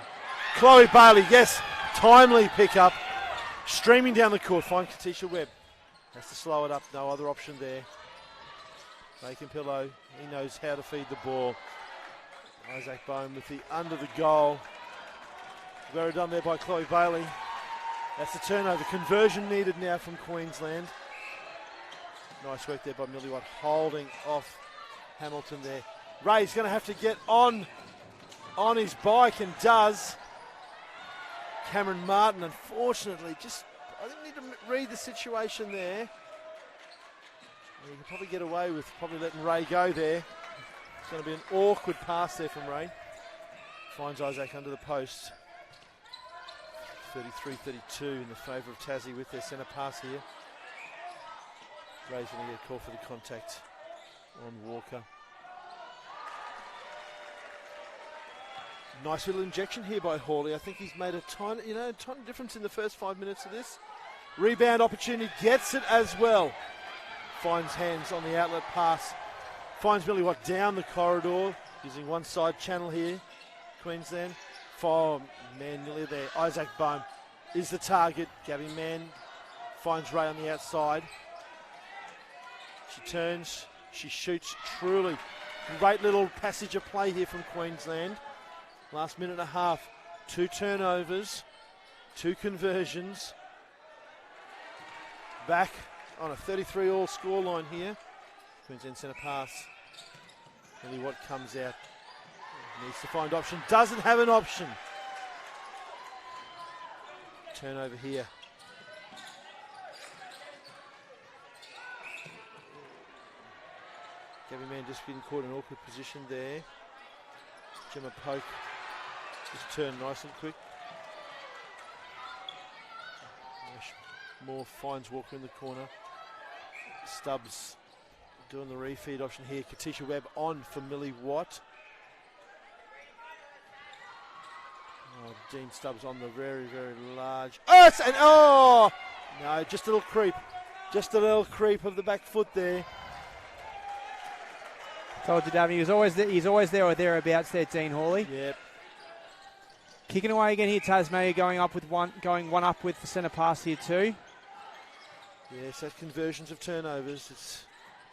Chloe Bailey, yes, timely pick-up. Streaming down the court, finds Katisha Webb. Has to slow it up, no other option there. Macon Pillow, he knows how to feed the ball. Isaac Bowen with the under the goal. Very done there by Chloe Bailey. That's the turnover. Conversion needed now from Queensland. Nice work there by Millie Watt, holding off Hamilton there. Ray's going to have to get on his bike, and does. Cameron Martin, unfortunately, I think need to read the situation there. You can probably get away with letting Ray go there. It's going to be an awkward pass there from Ray. Finds Isaac under the post. 33-32 in the favour of Tassie with their centre pass here. Ray's going to get a call for the contact on Walker. Nice little injection here by Hawley. I think he's made a tiny difference in the first 5 minutes of this. Rebound opportunity, gets it as well. Finds hands on the outlet pass. Finds Millie Watt down the corridor, using one side channel here. Queensland. Nearly there. Isaac Bohm is the target. Gabby Mann finds Ray on the outside. She turns, she shoots. Truly great little passage of play here from Queensland. Last minute and a half, 2 turnovers, 2 conversions. Back on a 33-all scoreline here. Queensland centre pass. Millie Watt comes out. Needs to find option. Doesn't have an option. Turnover here. Gabby Mann just getting caught in an awkward position there. Gemma Poke just turned nice and quick. Moore finds Walker in the corner. Stubbs doing the refeed option here. Katisha Webb on for Millie Watt. Oh, Dean Stubbs on the very, very large. No, just a little creep. Just a little creep of the back foot there. Told you, Davey, he's always there or thereabouts there, Dean Hawley. Yep. Kicking away again here, Tasmania going one up with the centre pass here too. Yes, that conversions of turnovers. It's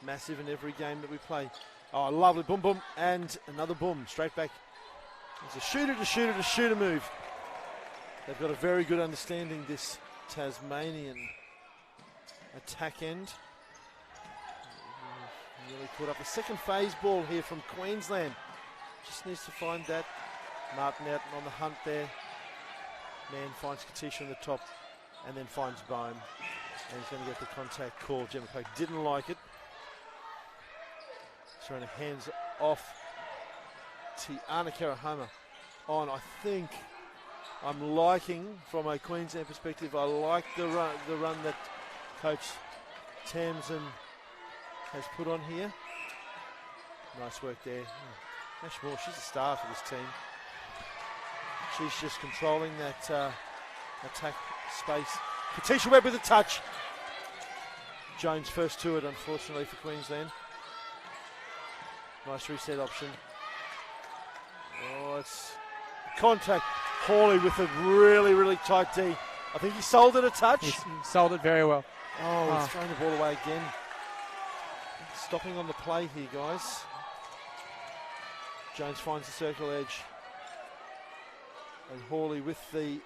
massive in every game that we play. Oh, lovely boom, boom, and another boom straight back. It's a shooter move. They've got a very good understanding, this Tasmanian attack end. Really caught up a second phase ball here from Queensland. Just needs to find that. Martin out on the hunt there. Man finds Katisha on the top and then finds Bohm. And he's going to get the contact call. Gemma Poke didn't like it. Throwing her hands off. Tiana Karahoma on. I think I'm liking, from a Queensland perspective, I like the run that Coach Tamsin has put on here. Nice work there. Ash Moore, she's a star for this team. She's just controlling that attack space. Katisha Webb with a touch. Jones first to it, unfortunately, for Queensland. Nice reset option. Oh, it's contact. Hawley with a really, really tight D. I think he sold it a touch. He sold it very well. Oh, he's throwing the ball away again. Stopping on the play here, guys. Jones finds the circle edge. And Hawley with the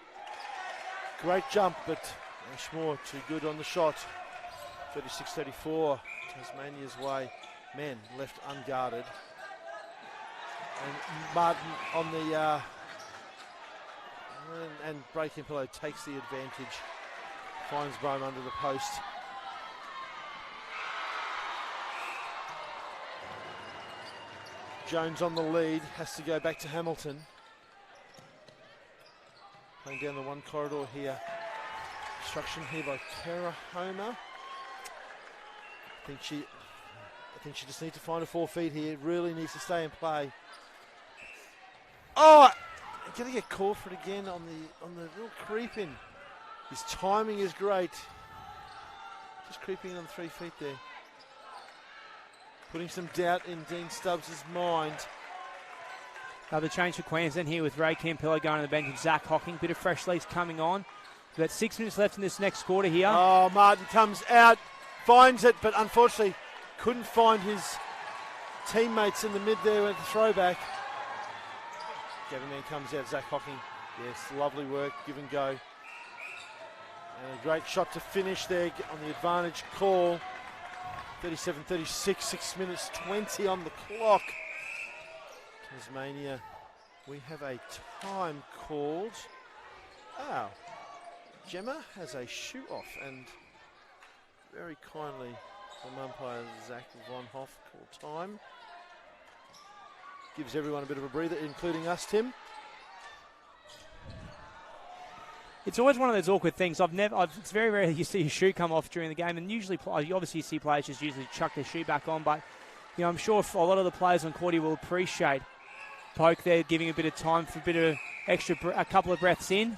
great jump, but Ashmore too good on the shot. 36-34, Tasmania's way. Man, left unguarded. And Martin on the and breaking pillow takes the advantage. Finds Bohm under the post. Jones on the lead, has to go back to Hamilton. Playing down the one corridor here. Obstruction here by Karahoma. I think she just needs to find a 4 feet here. Really needs to stay in play. Oh, gonna get called for it again on the little creep in. His timing is great. Just creeping on 3 feet there. Putting some doubt in Dean Stubbs' mind. Another change for Queensland here with Ray Campillo going to the bench and Zach Hocking. Bit of fresh legs coming on. We've got 6 minutes left in this next quarter here. Oh, Martin comes out, finds it, but unfortunately couldn't find his teammates in the mid there at the throwback. Gavin Man comes out, Zach Hocking. Yes, lovely work, give and go. And a great shot to finish there on the advantage call. 37-36, 6 minutes 20 on the clock. Tasmania, we have a time called. Oh, Gemma has a shoe off, and very kindly from umpire Zach Von Hoff called time. Gives everyone a bit of a breather, including us, Tim. It's always one of those awkward things. It's very rare you see a shoe come off during the game, and usually, obviously, you see players just usually chuck their shoe back on. But I'm sure a lot of the players on Cordy will appreciate Poke there, giving a bit of time for a bit of a couple of breaths in.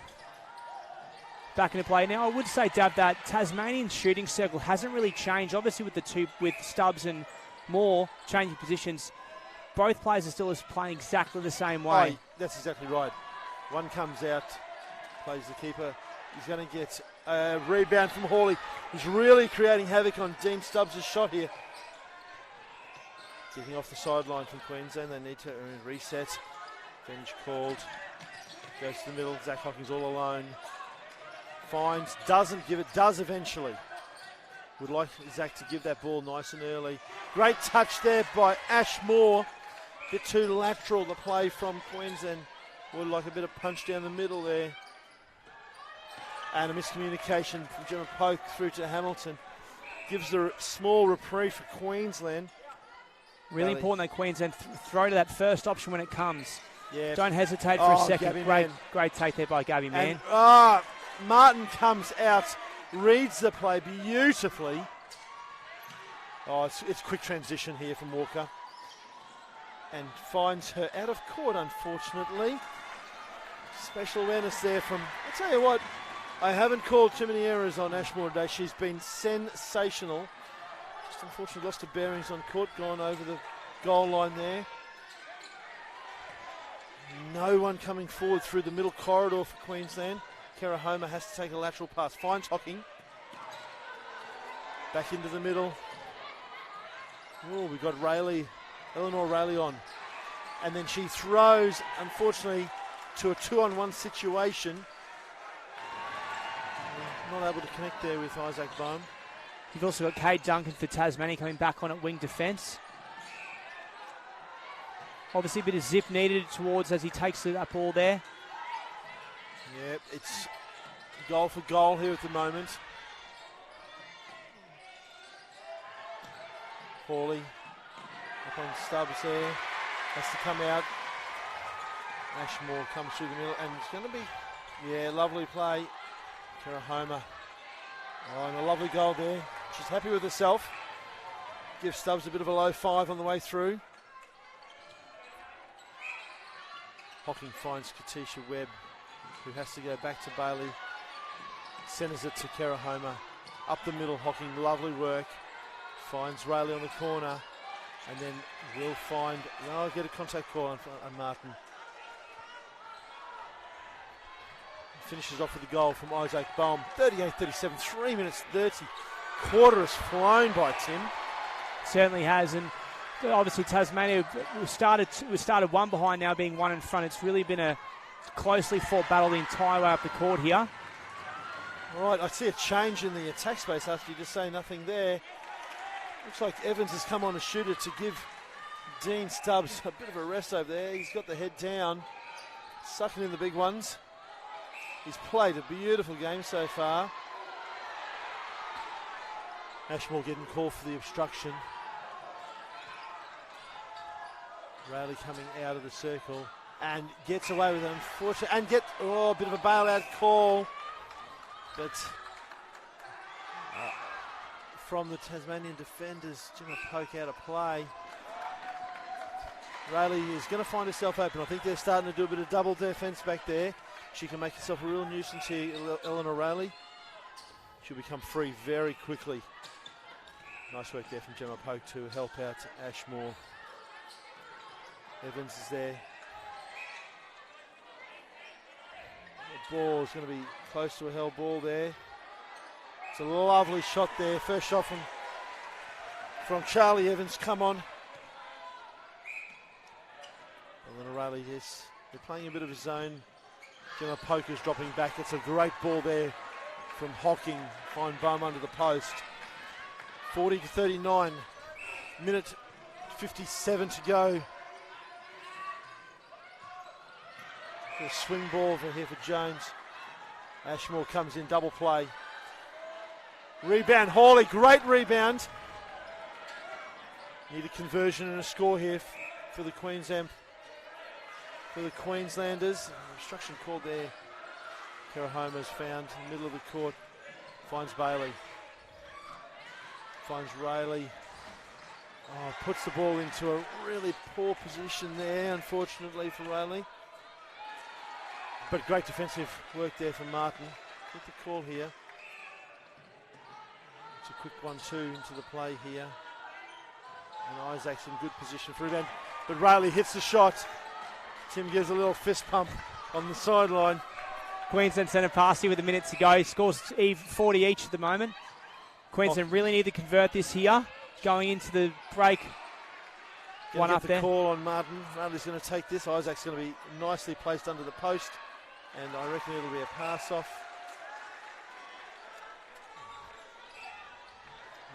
Back into play now. I would say, Dab, that Tasmanian shooting circle hasn't really changed. Obviously, with Stubbs and Moore changing positions, both players are still playing exactly the same way. Oh, that's exactly right. One comes out, plays the keeper. He's going to get a rebound from Hawley. He's really creating havoc on Dean Stubbs' shot here. Kicking off the sideline from Queensland. They need to reset. Bench called. Goes to the middle. Zach Hocking's all alone. Finds, doesn't give it, does eventually. Would like Zach to give that ball nice and early. Great touch there by Ash Moore. Bit too lateral, the play from Queensland. Would like a bit of punch down the middle there. And a miscommunication from Gemma Polk through to Hamilton. Gives a small reprieve for Queensland. Really important that Queensland throw to that first option when it comes. Yeah. Don't hesitate for a second. Gabby Great take there by Gabby Mann. And, Martin comes out, reads the play beautifully. Oh, it's quick transition here from Walker. And finds her out of court, unfortunately. Special awareness there from, I tell you what, I haven't called too many errors on Ashmore today. She's been sensational. Just unfortunately lost her bearings on court, gone over the goal line there. No one coming forward through the middle corridor for Queensland. Kara Homer has to take a lateral pass. Finds Hocking. Back into the middle. Oh, we've got Eleanor Rayleigh on. And then she throws, unfortunately, to a 2-on-1 situation. Not able to connect there with Isaac Bohm. You've also got Kate Duncan for Tasmania coming back on at wing defence. Obviously a bit of zip needed towards as he takes that ball there. Yep, it's goal for goal here at the moment. Hawley up on Stubbs there. Has to come out. Ashmore comes through the middle and it's going to be, lovely play. Kara Homer. Oh, and a lovely goal there. She's happy with herself. Gives Stubbs a bit of a low 5 on the way through. Hocking finds Katisha Webb, who has to go back to Bailey. Centres it to Kara Homer. Up the middle, Hocking, lovely work. Finds Rayleigh on the corner. And then will find, get a contact call on Martin. Finishes off with a goal from Isaac Bohm. 38-37, 3 minutes 30. Quarter has flown by, Tim. Certainly has, and obviously Tasmania, we started one behind, now being one in front. It's really been a closely fought battle the entire way up the court here. All right, I see a change in the attack space after you just say nothing there. Looks like Evans has come on a shooter to give Dean Stubbs a bit of a rest over there. He's got the head down, sucking in the big ones. He's played a beautiful game so far. Ashmore getting called for the obstruction. Rayleigh coming out of the circle and gets away with it, unfortunately. And a bit of a bailout call. But from the Tasmanian defenders, Gemma Polk out of play. Rayleigh is going to find herself open. I think they're starting to do a bit of double defence back there. She can make herself a real nuisance here, Eleanor Rayleigh. She'll become free very quickly. Nice work there from Gemma Polk to help out Ashmore. Evans is there. The ball is going to be close to a held ball there. It's a lovely shot there. First shot from Charlie Evans. Come on. Eleanor Rayleigh, yes. They're playing a bit of a zone. Gemma Polk is dropping back. It's a great ball there from Hocking. Fine bum under the post. 40-39. Minute 57 to go. A swing ball here for Jones. Ashmore comes in, double play. Rebound, Hawley, great rebound. Need a conversion and a score here for the Queenslanders. Obstruction called there. Kara Homer's found in the middle of the court. Finds Bailey. Finds Rayleigh. Puts the ball into a really poor position there, unfortunately, for Rayleigh. But great defensive work there from Martin. Get the call here. It's a quick 1-2 into the play here. And Isaac's in good position for rebound. But Rayleigh hits the shot. Tim gives a little fist pump on the sideline. Queensland sent a pass here with a minute to go. Scores 40 each at the moment. Queensland really need to convert this here. Going into the break. One up there. Call on Martin. Rayleigh's going to take this. Isaac's going to be nicely placed under the post. And I reckon it'll be a pass off.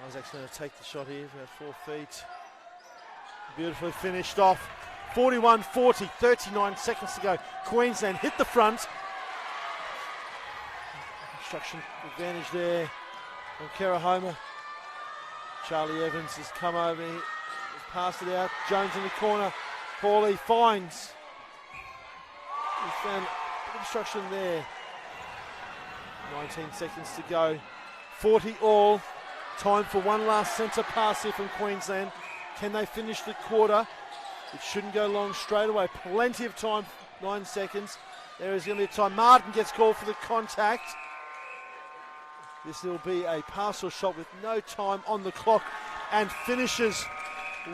Isaac's going to take the shot here, about 4 feet. Beautifully finished off. 41-40, 39 seconds to go. Queensland hit the front. Obstruction advantage there on Kerahoma. Charlie Evans has come over, has passed it out. Jones in the corner. Paulie finds. He found obstruction there. 19 seconds to go. 40 all. Time for one last centre pass here from Queensland. Can they finish the quarter? It shouldn't go long straight away. Plenty of time, 9 seconds. There is going to be a time. Martin gets called for the contact. This will be a pass or shot with no time on the clock and finishes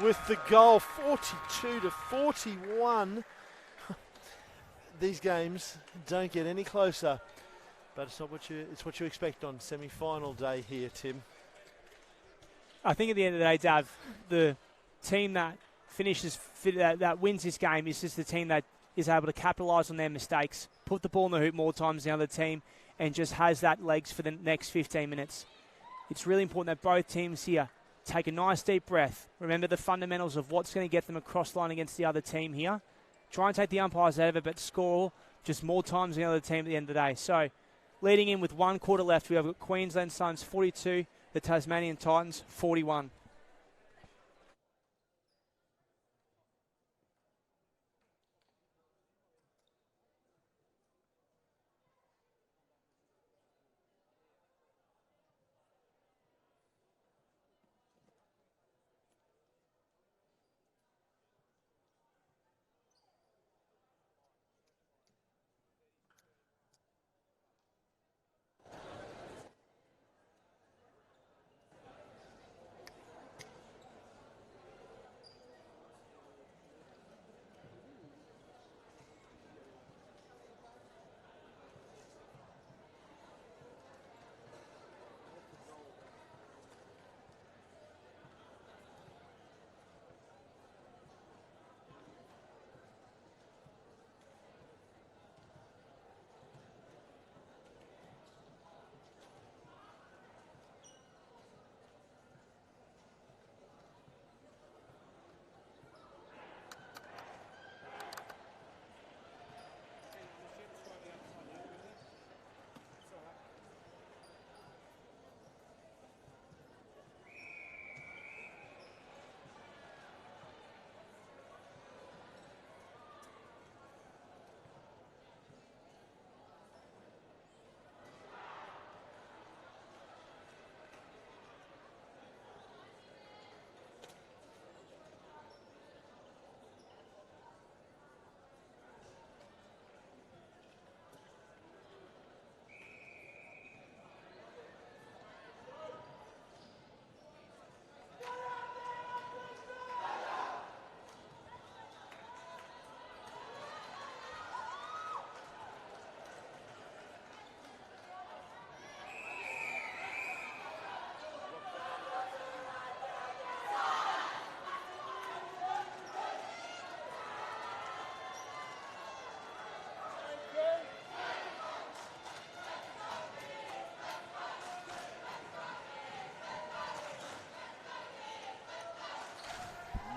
with the goal, 42 to 41. These games don't get any closer, but it's what you expect on semi-final day here, Tim. I think at the end of the day, Dav, the team that that wins this game is just the team that is able to capitalise on their mistakes, put the ball in the hoop more times than the other team, and just has that legs for the next 15 minutes. It's really important that both teams here take a nice deep breath. Remember the fundamentals of what's going to get them across the line against the other team here. Try and take the umpires out of it, but score just more times than the other team at the end of the day. So, leading in with 1 quarter left, we have got Queensland Suns 42, the Tasmanian Titans 41.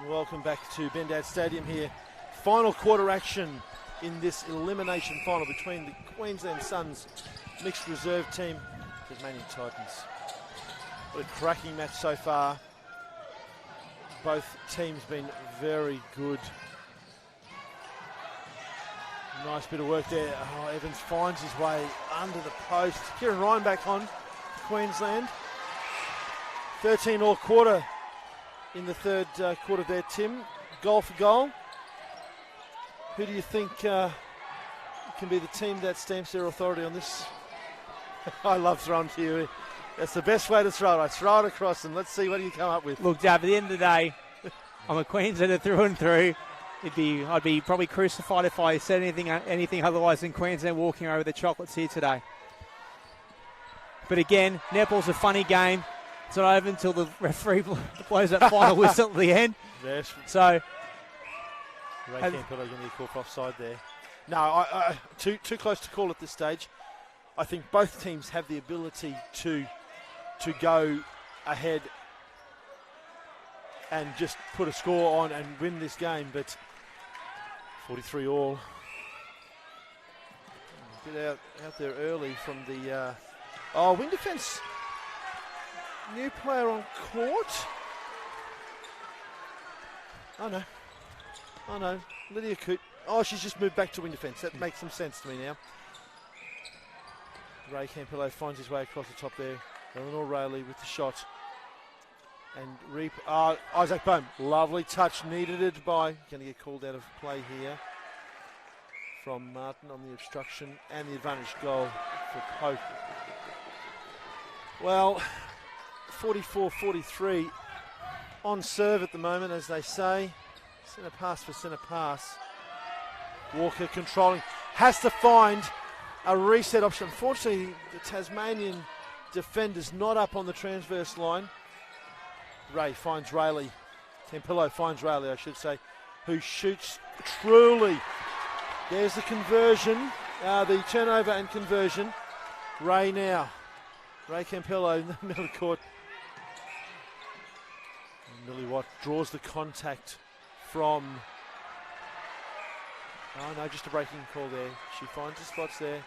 Welcome back to Bendad Stadium here. Final quarter action in this elimination final between the Queensland Suns mixed reserve team, Tasmanian Titans. What a cracking match so far. Both teams been very good. Nice bit of work there. Oh, Evans finds his way under the post. Kieran Ryan back on for Queensland. 13 all quarter in the third quarter there, Tim. Goal for goal. Who do you think can be the team that stamps their authority on this? I love throwing to you. That's the best way to throw it. I throw it across and let's see what you come up with. Look, Dave, at the end of the day, I'm a Queenslander through and through. I'd be probably crucified if I said anything otherwise than Queensland walking over the chocolates here today. But again, netball's a funny game. It's not over until the referee blows that final whistle at the end. Yes. So, Ray Campbell going to get called for offside there. No, I too close to call at this stage. I think both teams have the ability to go ahead and just put a score on and win this game, but 43 all. Get out there early from the Oh, wing defence. New player on court. Oh no. Lydia Coote. Oh, she's just moved back to wing defence. That makes some sense to me now. Ray Campillo finds his way across the top there. Eleanor Rayleigh with the shot. And Isaac Bohm. Lovely touch. Needed it by. Going to get called out of play here from Martin on the obstruction. And the advantage goal for Pope. Well, 44-43 on serve at the moment, as they say. Centre pass for centre pass. Walker controlling. Has to find a reset option. Unfortunately, the Tasmanian defender's not up on the transverse line. Ray finds Rayleigh. Campillo finds Rayleigh, I should say, who shoots truly. There's the conversion, the turnover and conversion. Ray now. Ray Campillo in the middle of the court. Millie Watt draws the contact from... Oh no, just a breaking call there. She finds the spots there.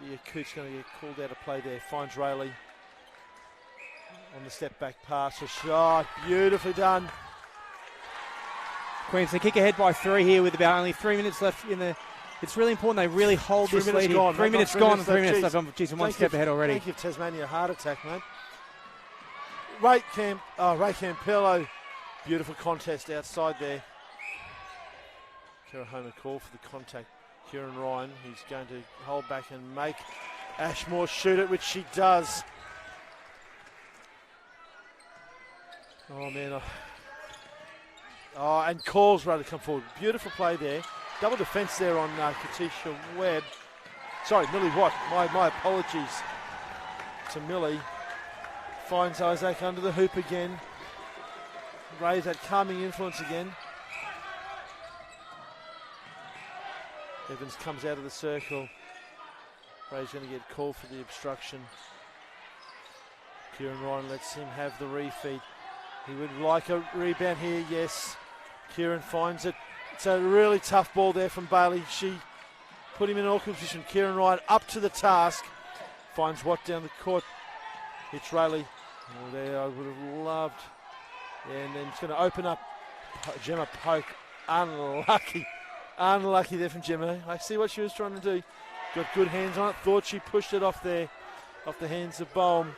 Lydia Coote's going to get called out of play there. Finds Rayleigh on the step back pass. A shot, beautifully done. Queensland kick ahead by 3 here with about only 3 minutes left in the... It's really important they really hold this lead. 3 minutes gone and 3 minutes left. Geez, I'm one step ahead already. Thank you, Tasmania. A heart attack, mate. Ray Campillo. Beautiful contest outside there. Kerahoma call for the contact. Kieran Ryan, he's going to hold back and make Ashmore shoot it, which she does. Oh, man. And calls ready to come forward. Beautiful play there. Double defence there on Katisha Webb. Sorry, Millie Watt. My apologies to Millie. Finds Isaac under the hoop again. Ray's that calming influence again. Evans comes out of the circle. Ray's going to get called for the obstruction. Kieran Ryan lets him have the refeed. He would like a rebound here, yes. Kieran finds it. It's a really tough ball there from Bailey. She put him in an awkward position. Kieran Ryan up to the task. Finds Watt down the court. Hits Rayleigh. Oh, there, I would have loved. Yeah, and then it's going to open up Gemma Poke. Unlucky. Unlucky there from Gemma. I see what she was trying to do. Got good hands on it. Thought she pushed it off there, off the hands of Bohm.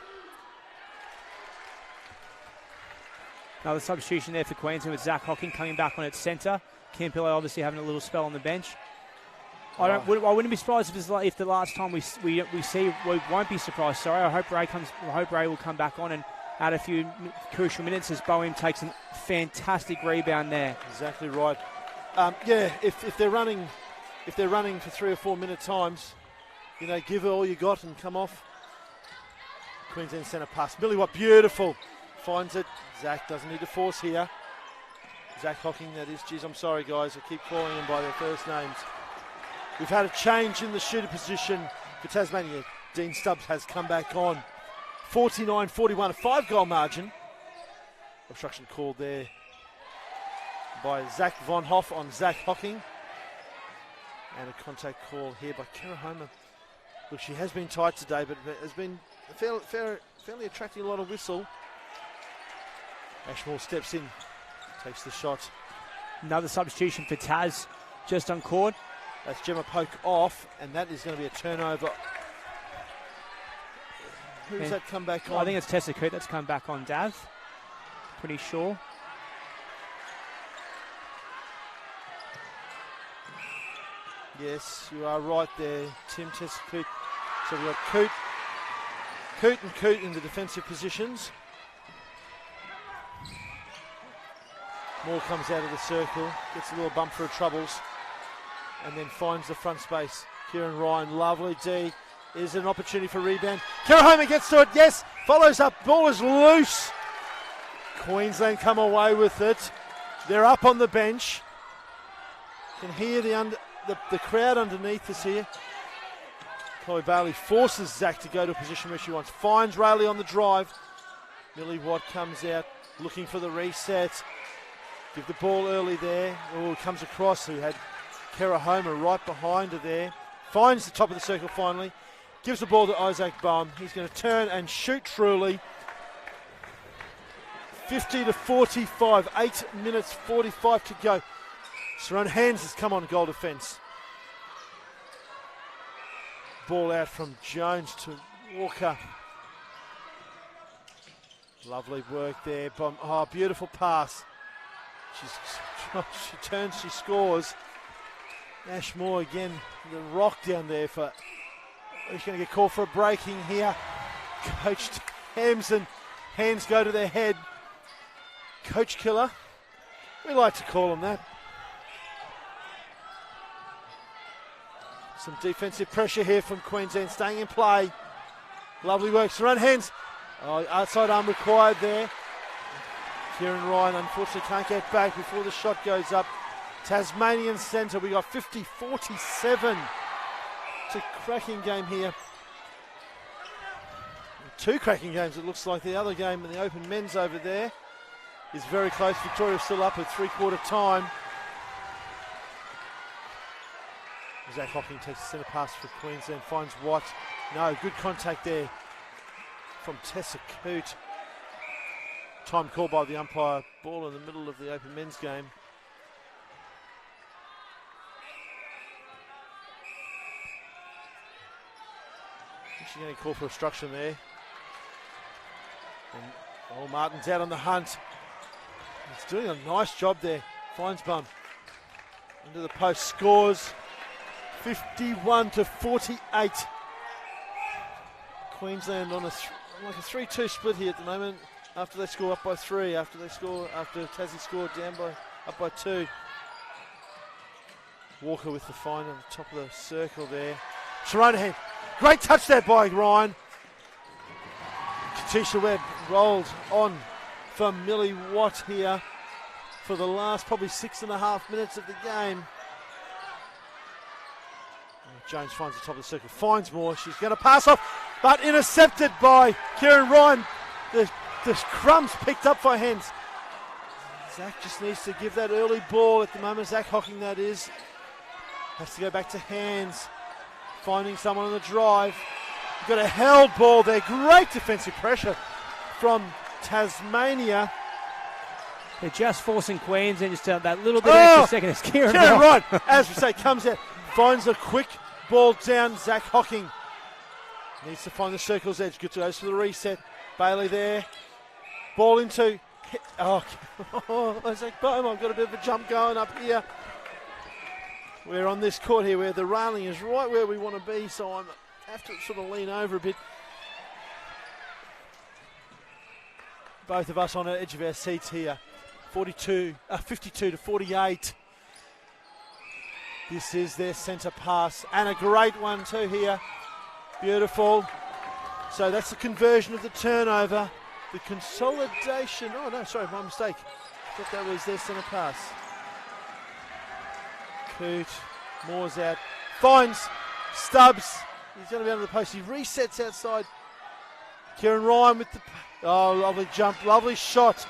Another substitution there for Queensland with Zach Hocking coming back on at centre. Campillo obviously having a little spell on the bench. I wouldn't be surprised if the last time we won't be surprised. Sorry, I hope Ray will come back on and add a few crucial minutes as Boehm takes a fantastic rebound there. Exactly right. If they're running for 3 or 4 minute times, give it all you got and come off. Queensland centre pass. Millie Watt, beautiful. Finds it. Zach doesn't need to force here. Zach Hocking, that is. Geez, I'm sorry, guys. I keep calling them by their first names. We've had a change in the shooter position for Tasmania. Dean Stubbs has come back on. 49-41, a 5-goal margin. Obstruction called there by Zach Von Hoff on Zach Hocking. And a contact call here by Kerahoma. Look, she has been tight today, but has been fairly attracting a lot of whistle. Ashmore steps in, takes the shot. Another substitution for Taz, just on court. That's Gemma Poke off, and that is going to be a turnover. Who's that come back on? I think it's Tessa Coote that's come back on Dav. Pretty sure. Yes, you are right there, Tim. Tessa Coote. So we've got Coote and Coote in the defensive positions. Moore comes out of the circle, gets a little bump for troubles, and then finds the front space. Kieran Ryan, lovely D. Is an opportunity for rebound. Kerahoma gets to it, yes, follows up, ball is loose. Queensland come away with it. They're up on the bench. Can hear the crowd underneath us here. Chloe Bailey forces Zach to go to a position where she wants. Finds Rayleigh on the drive. Millie Watt comes out looking for the reset. Give the ball early there. Oh, comes across. Who had Kerahoma right behind her there. Finds the top of the circle finally. Gives the ball to Isaac Bohm. He's going to turn and shoot truly. 50 to 45, 8 minutes 45 to go. Saran Hands has come on goal defence. Ball out from Jones to Walker. Lovely work there. Oh, beautiful pass. She turns, she scores. Ashmore again, the rock down there for. He's going to get called for a breaking here. Coach Hams and hands go to their head. Coach Killer. We like to call him that. Some defensive pressure here from Queensland, staying in play. Lovely work. Saran Hands. Oh, outside arm required there. Kieran Ryan unfortunately can't get back before the shot goes up. Tasmanian centre. We got 50-47. It's a cracking game here. Two cracking games, it looks like. The other game in the open men's over there is very close. Victoria still up at three-quarter time. Zach Hocking takes the centre pass for Queensland, finds Watt. No, good contact there from Tessa Coote. Time called by the umpire. Ball in the middle of the open men's game. She's going to call for obstruction there. And Martin's out on the hunt. He's doing a nice job there. Finds Bum. Into the post, scores 51-48. Queensland on like a 3-2 split here at the moment. After they score up by 3, after Tassie scored up by 2. Walker with the find on the top of the circle there. Shiranahan. Great touch there by Ryan. Katisha Webb rolled on for Millie Watt here for the last probably 6.5 minutes of the game. Jones finds the top of the circle, finds more. She's going to pass off, but intercepted by Kieran Ryan. The crumbs picked up by Hens. Zach just needs to give that early ball at the moment. Zach Hocking, that is. Has to go back to Hands. Finding someone on the drive. Got a held ball there. Great defensive pressure from Tasmania. They're just forcing Queensland just that little bit extra second. It's Kieran Ryan, as we say, comes out, finds a quick ball down. Zach Hocking needs to find the circle's edge. Good to go for the reset. Bailey there. Ball into. Isaac Bohm. I've got a bit of a jump going up here. We're on this court here where the railing is right where we want to be, so I have to sort of lean over a bit. Both of us on the edge of our seats here. 52-48. This is their centre pass, and a great one too here. Beautiful. So that's the conversion of the turnover. The consolidation. Oh no, sorry, my mistake. I thought that was their centre pass. Coote, Moore's out, finds Stubbs. He's going to be under the post. He resets outside. Kieran Ryan with the. Oh, lovely jump, lovely shot.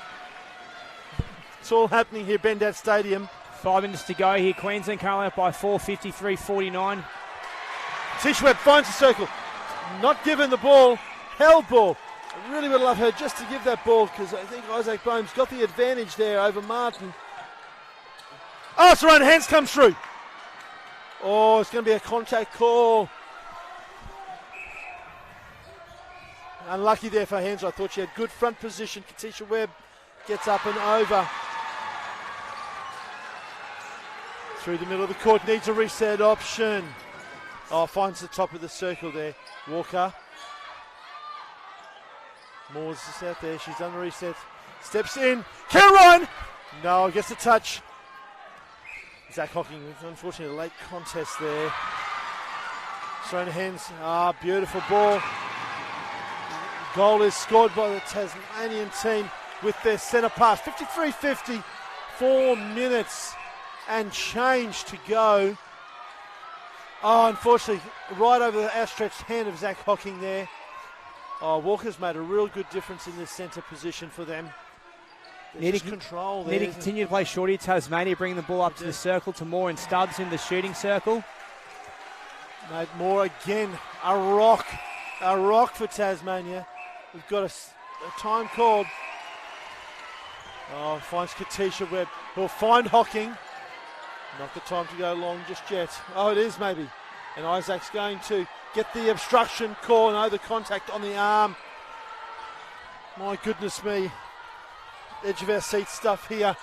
It's all happening here, Bendat Stadium. 5 minutes to go here. Queensland currently up by 4, 53-49. Tish Webb finds the circle. Not given the ball, held ball. I really would love her just to give that ball because I think Isaac Bohm's got the advantage there over Martin. Oh, Saran Hands comes through. Oh, it's going to be a contact call. Unlucky there for Hands. I thought she had good front position. Katisha Webb gets up and over. Through the middle of the court, needs a reset option. Oh, finds the top of the circle there. Walker. Moore's just out there. She's done the reset. Steps in. Kieran Ryan. No, gets a touch. Zach Hocking, unfortunately, a late contest there. Thrown Hands. Beautiful ball. Goal is scored by the Tasmanian team with their centre pass. 53-50. 4 minutes and change to go. Oh, unfortunately, right over the outstretched hand of Zach Hocking there. Oh, Walker's made a real good difference in this centre position for them. Need to control there. Need to continue to play shorty. Tasmania bringing the ball up to the circle to Moore and Stubbs in the shooting circle. Mate, Moore again A rock for Tasmania. We've got a time called. Oh, finds Katisha Webb. He'll find Hocking. Not the time to go long just yet. Oh, it is maybe. And Isaac's going to get the obstruction call. No, the contact on the arm. My goodness me. Edge of our seat stuff here.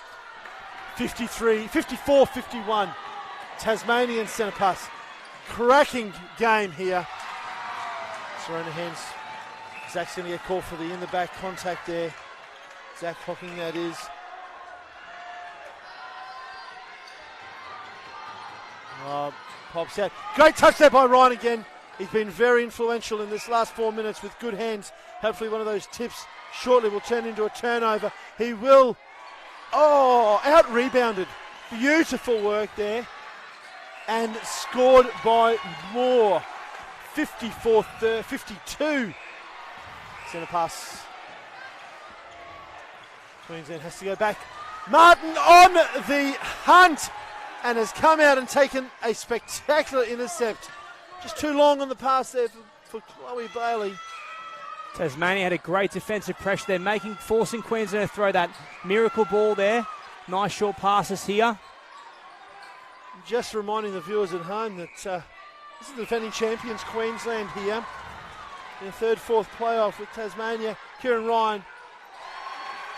54-51. Tasmanian centre pass. Cracking game here. Surrender hands. Zach's going to get called for the in the back contact there. Zach Hocking, that is. Pops out. Great touch there by Ryan again. He's been very influential in this last 4 minutes with good hands. Hopefully one of those tips shortly will turn into a turnover. He will. Oh, out rebounded. Beautiful work there. And scored by Moore. 52. Centre pass. Queensland has to go back. Martin on the hunt and has come out and taken a spectacular intercept. Just too long on the pass there for Chloe Bailey. Tasmania had a great defensive pressure there, forcing Queensland to throw that miracle ball there. Nice short passes here. Just reminding the viewers at home that this is the defending champions Queensland here. In the third, fourth playoff with Tasmania. Kieran Ryan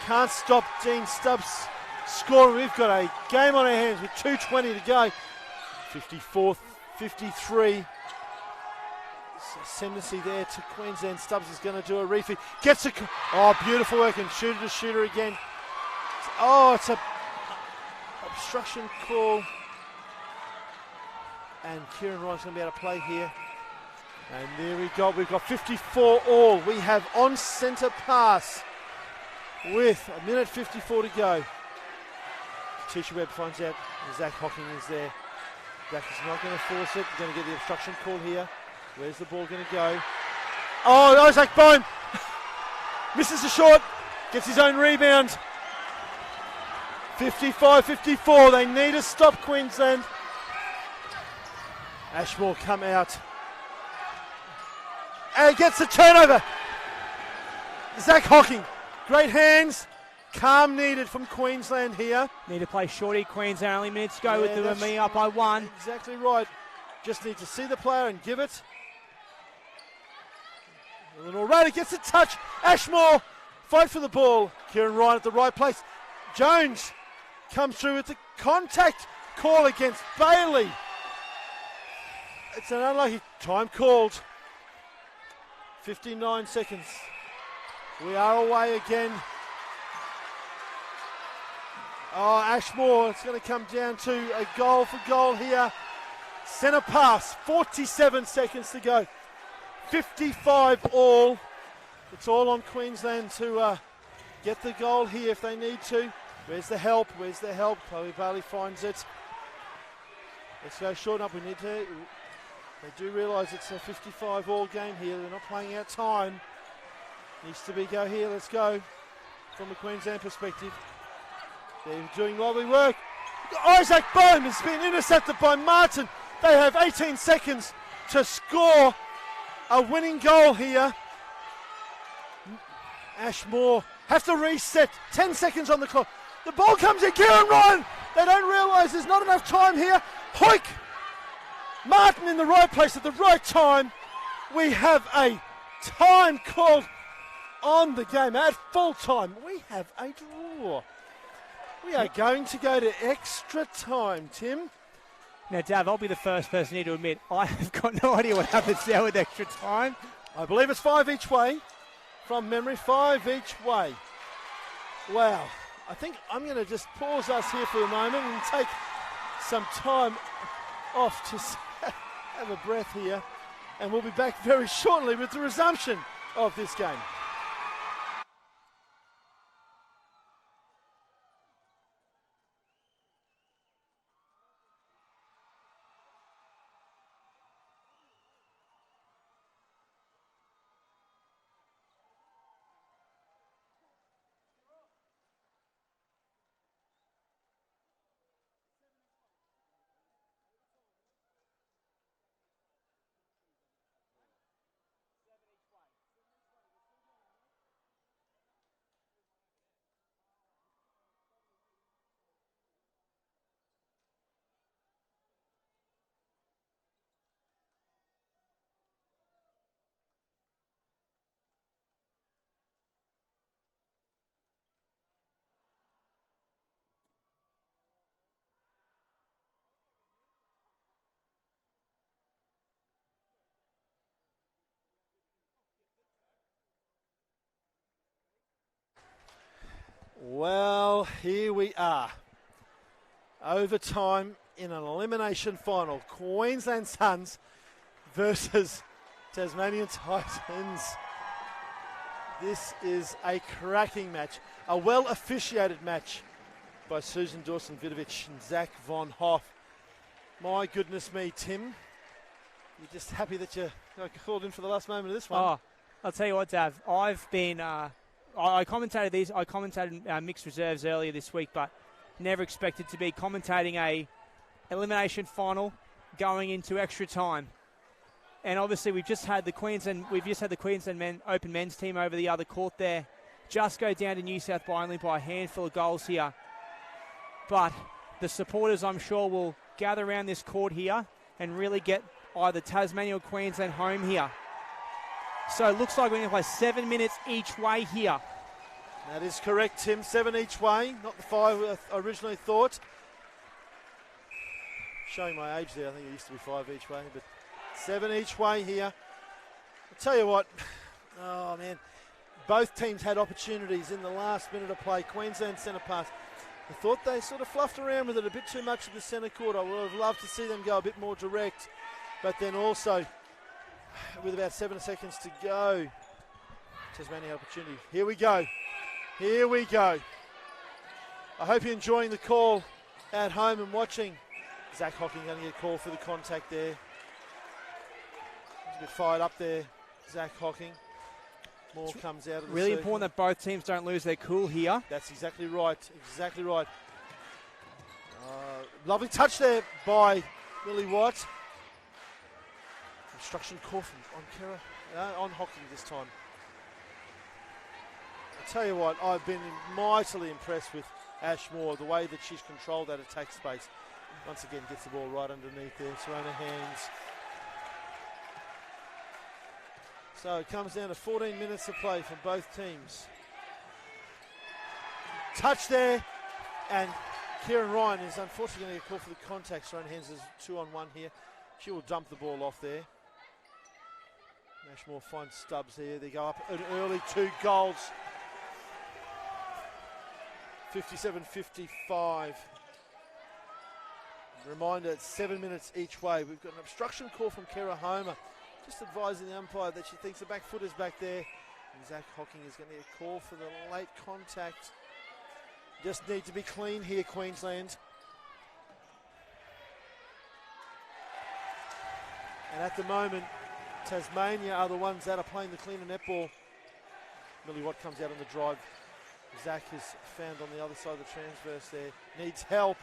can't stop Dean Stubbs scoring. We've got a game on our hands with 2:20 to go. 54-53. Ascendancy there to Queensland. Stubbs is going to do a refeed. Gets a... Oh, beautiful work and shooter to shooter again. Oh, it's a obstruction call. And Kieran Ryan's going to be able to play here. And there we go. We've got 54 all. We have on centre pass with a minute 54 to go. Tisha Webb finds out Zach Hocking is there. Zach is not going to force it. He's going to get the obstruction call here. Where's the ball going to go? Oh, Isaac Bohm misses the short. Gets his own rebound. 55-54. They need to stop Queensland. Ashmore come out. And gets the turnover. Zach Hocking. Great hands. Calm needed from Queensland here. Need to play shorty. Queensland only minutes to go with the me up by one. Exactly right. Just need to see the player and give it. Eleanor Rada gets a touch. Ashmore fight for the ball. Kieran Ryan at the right place. Jones comes through with the contact call against Bailey. It's an unlucky time called. 59 seconds. We are away again. Oh, Ashmore, it's going to come down to a goal for goal here. Centre pass, 47 seconds to go. 55 all. It's all on Queensland to get the goal here if they need to. Where's the help? Where's the help? Chloe Bailey finds it. Let's go short up. We need to. They do realise it's a 55 all game here. They're not playing out time. Needs to be go here. Let's go. From a Queensland perspective. They're doing lovely work. Isaac Bohm has been intercepted by Martin. They have 18 seconds to score a winning goal here. Ashmore have to reset. 10 seconds on the clock. The ball comes in. Kieran Ryan. They don't realise there's not enough time here. Hoik. Martin in the right place at the right time. We have a time called on the game at full time. We have a draw. We are going to go to extra time, Tim. Now, Dav, I'll be the first person here to admit I have got no idea what happens now with extra time. I believe it's 5 each way. From memory, 5 each way. Wow. I think I'm going to just pause us here for a moment and take some time off to have a breath here. And we'll be back very shortly with the resumption of this game. Well, here we are. Overtime in an elimination final. Queensland Suns versus Tasmanian Titans. This is a cracking match. A well-officiated match by Susan Dawson-Vidovic and Zach Von Hoff. My goodness me, Tim. You're just happy that you got called in for the last moment of this one. Oh, I'll tell you what, Dav. I've been... I commentated these. I commentated mixed reserves earlier this week, but never expected to be commentating a elimination final going into extra time. And obviously, we've just had the Queensland Open men's team over the other court there. Just go down to New South by only by a handful of goals here. But the supporters, I'm sure, will gather around this court here and really get either Tasmania or Queensland home here. So it looks like we're going to play 7 minutes each way here. That is correct, Tim. 7 each way, not the 5 I originally thought. Showing my age there, I think it used to be 5 each way, but 7 each way here. I'll tell you what, oh man, both teams had opportunities in the last minute of play. Queensland centre pass. I thought they sort of fluffed around with it a bit too much at the centre court. I would have loved to see them go a bit more direct, but then also, with about 7 seconds to go, Tasmania opportunity. Here we go. Here we go. I hope you're enjoying the call at home and watching. Zach Hocking going to get a call for the contact there. He's a bit fired up there, Zach Hocking. More comes out of the Really circle. important that both teams don't lose their cool here. That's exactly right. Exactly right. Lovely touch there by Millie White. Instruction call on Hocking this time. I tell you what, I've been mightily impressed with Ash Moore, the way that she's controlled that attack space. Once again, gets the ball right underneath there. It's around her hands. So it comes down to 14 minutes of play from both teams. Touch there, and Kieran Ryan is unfortunately going to get called for the contact. So hands is 2-on-1 here. She will dump the ball off there. Ashmore finds Stubbs here. They go up an early 2 goals. 57-55. Reminder, it's 7 minutes each way. We've got an obstruction call from Kara Homer, just advising the umpire that she thinks the back foot is back there. And Zach Hocking is going to get a call for the late contact. Just need to be clean here, Queensland. And at the moment, Tasmania are the ones that are playing the cleaner netball. Millie Watt comes out on the drive. Zach is found on the other side of the transverse there. Needs help.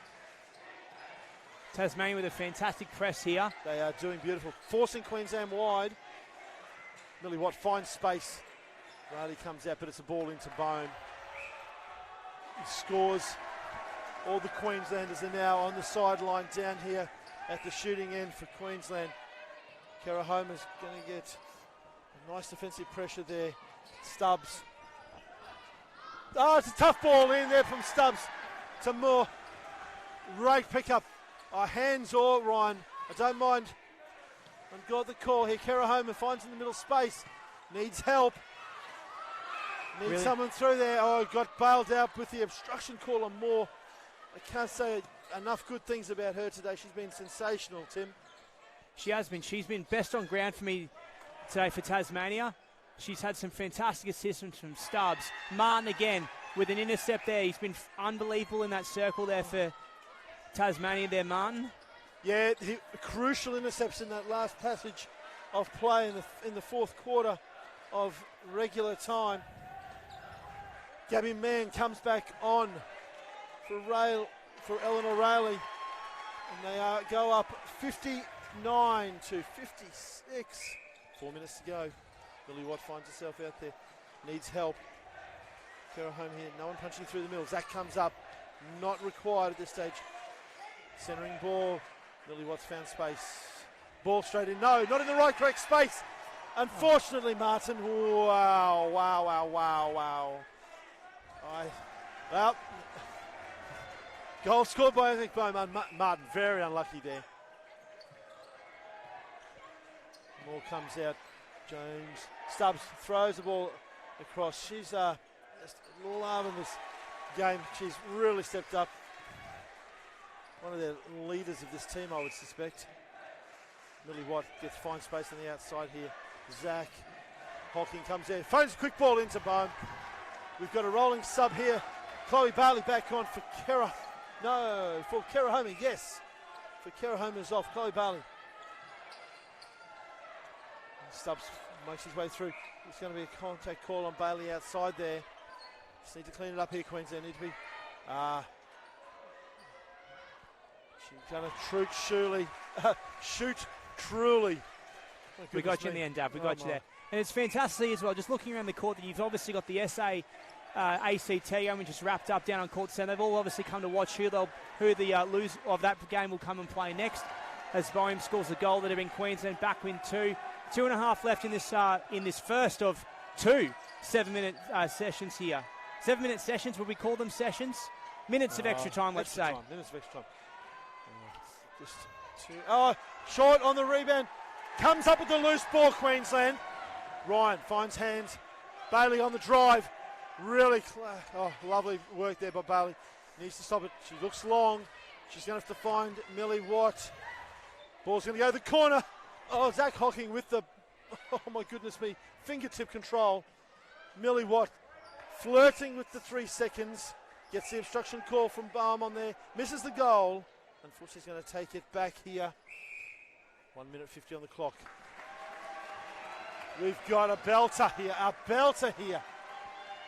Tasmania with a fantastic press here. They are doing beautiful. Forcing Queensland wide. Millie Watt finds space. Riley comes out, but it's a ball into Bone. He scores. All the Queenslanders are now on the sideline down here at the shooting end for Queensland. Kara Homer's going to get a nice defensive pressure there. Stubbs. Oh, it's a tough ball in there from Stubbs to Moore. Great pickup. Hands or Ryan. I don't mind. I've got the call here. Kara Homer finds in the middle space. Needs help. Needs someone through there. Oh, got bailed out with the obstruction call on Moore. I can't say enough good things about her today. She's been sensational, Tim. She has been. She's been best on ground for me today for Tasmania. She's had some fantastic assistance from Stubbs. Martin again with an intercept there. He's been unbelievable in that circle there for Tasmania there, Martin. Yeah, crucial intercepts in that last passage of play in the fourth quarter of regular time. Gabby Mann comes back on for Eleanor Rayleigh, and they go up 59-56. 4 minutes to go. Millie Watt finds herself out there, needs help. Kara home here, no one punching through the middle. Zach comes up, not required at this stage. Centering ball, Millie Watt's found space. Ball straight in, no, not in the right correct space. Unfortunately, Martin, wow. Well, goal scored by Nick Bowman. Martin, very unlucky there. Ball comes out, Jones. Stubbs throws the ball across. She's just loving this game. She's really stepped up. One of the leaders of this team, I would suspect. Millie Watt gets fine space on the outside here. Zach Hawking comes in. Phones a quick ball into Bohm. We've got a rolling sub here. Chloe Bailey back on for Kera. No, for Kera Homer, yes. For Kera Homer's off. Chloe Bailey. Stubbs makes his way through. It's going to be a contact call on Bailey outside there. Just need to clean it up here, Queensland. Need to be. She's going to shoot truly. We got you in the end, Dab. We got you there. And it's fantastic as well, just looking around the court, that you've obviously got the SA ACT game, which is wrapped up down on court centre. They've all obviously come to watch who the loser of that game will come and play next, as Boehm scores the goal that have been Queensland back win 2. 2.5 left in this first of 2 7-minute sessions here. 7-minute sessions, would we call them sessions? Minutes of extra time, let's say. Minutes of extra time. Short on the rebound. Comes up with the loose ball, Queensland. Ryan finds hands. Bailey on the drive. Really, lovely work there by Bailey. Needs to stop it. She looks long. She's going to have to find Millie Watt. Ball's going to go to the corner. Oh, Zach Hocking with the, oh my goodness me, fingertip control. Millie Watt flirting with the 3 seconds. Gets the obstruction call from Baum on there. Misses the goal. Unfortunately, he's going to take it back here. 1 minute 50 on the clock. We've got a belter here.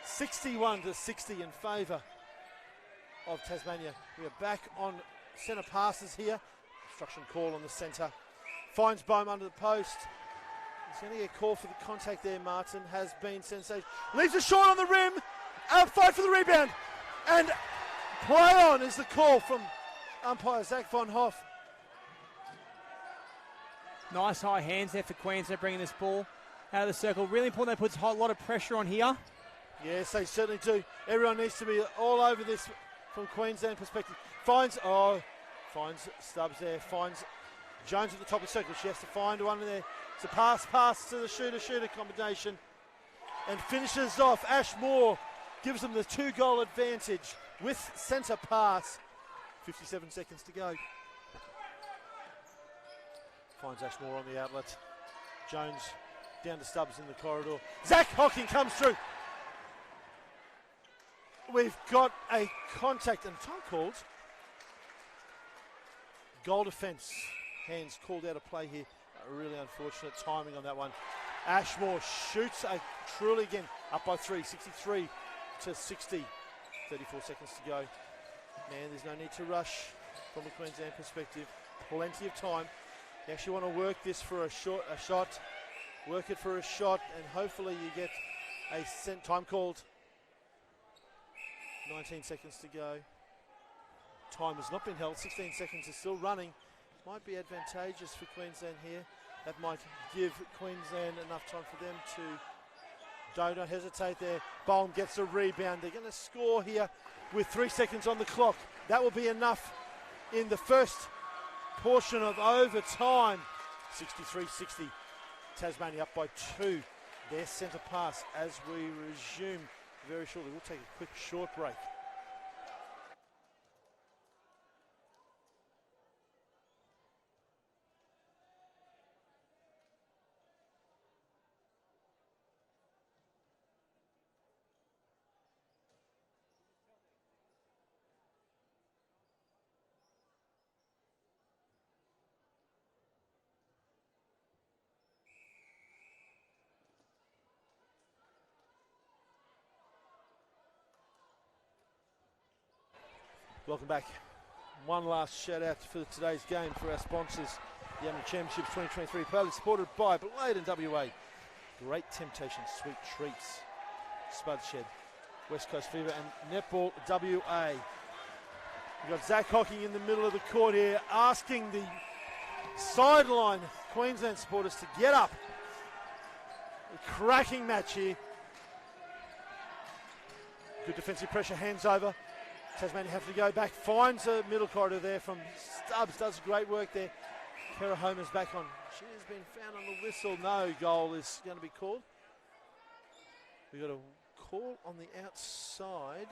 61-60 in favour of Tasmania. We are back on centre passes here. Obstruction call on the centre. Finds Bohm under the post. He's going to get a call for the contact there, Martin. Has been sensational. Leaves a shot on the rim. Fight for the rebound. And play on is the call from umpire Zach Von Hoff. Nice high hands there for Queensland, bringing this ball out of the circle. Really important. They puts a lot of pressure on here. Yes, they certainly do. Everyone needs to be all over this from Queensland perspective. Finds Stubbs there. Finds Jones at the top of the circle. She has to find one there. It's a pass to the shooter combination. And finishes off. Ash Moore gives them the 2-goal advantage with centre pass. 57 seconds to go. Finds Ash Moore on the outlet. Jones down to Stubbs in the corridor. Zach Hocking comes through. We've got a contact and time called. Goal defence. Hands called out of play here. A really unfortunate timing on that one. Ashmore shoots a truly again. Up by 3, 63-60. 34 seconds to go. Man, there's no need to rush from a Queensland perspective. Plenty of time. You actually want to work this for a shot. Work it for a shot, and hopefully you get a time called. 19 seconds to go. Time has not been held. 16 seconds is still running. Might be advantageous for Queensland here. That might give Queensland enough time for them to don't hesitate there. Bohm gets a rebound. They're going to score here with 3 seconds on the clock. That will be enough in the first portion of overtime. 63-60. Tasmania up by 2. Their centre pass as we resume very shortly. We'll take a quick short break. Welcome back. One last shout out for today's game for our sponsors. The AMMNA Championships 2023, proudly supported by Blade and WA. Great Temptations, Sweet Treats, Spud Shed, West Coast Fever and Netball WA. We've got Zach Hocking in the middle of the court here, asking the sideline Queensland supporters to get up. A cracking match here. Good defensive pressure, hands over. Tasmania have to go back, finds a middle corridor there from Stubbs, does great work there. Kara Homer's back on. She has been found on the whistle. No goal is going to be called. We've got a call on the outside.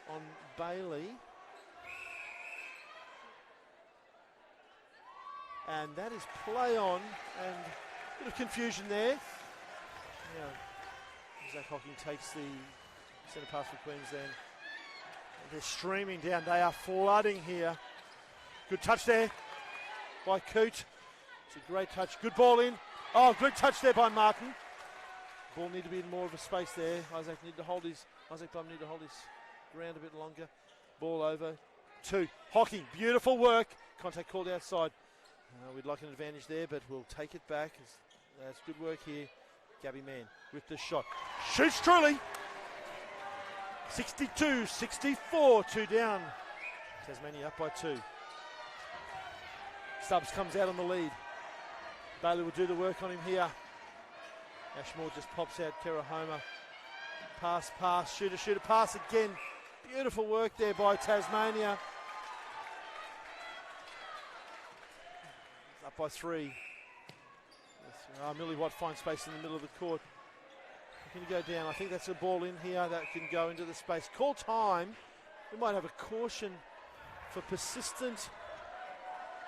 on Bailey. And that is play on, and a bit of confusion there. Yeah, Zach Hocking takes the centre pass for Queensland. They're streaming down. They are flooding here. Good touch there by Coote. It's a great touch. Good ball in. Oh, good touch there by Martin. Ball need to be in more of a space there. Isaac Bum need to hold his ground a bit longer. Ball over to Hocking. Beautiful work. Contact called outside. We'd like an advantage there, but we'll take it back. That's good work here. Gabby Mann with the shot. Shoots truly. 62-64, 2 down. Tasmania up by 2. Stubbs comes out on the lead. Bailey will do the work on him here. Ashmore just pops out. Kera Homer. Pass, shooter, pass again. Beautiful work there by Tasmania. Up by 3. Millie Watt finds space in the middle of the court. Can you go down? I think that's a ball in here that can go into the space. Call time. We might have a caution for persistent.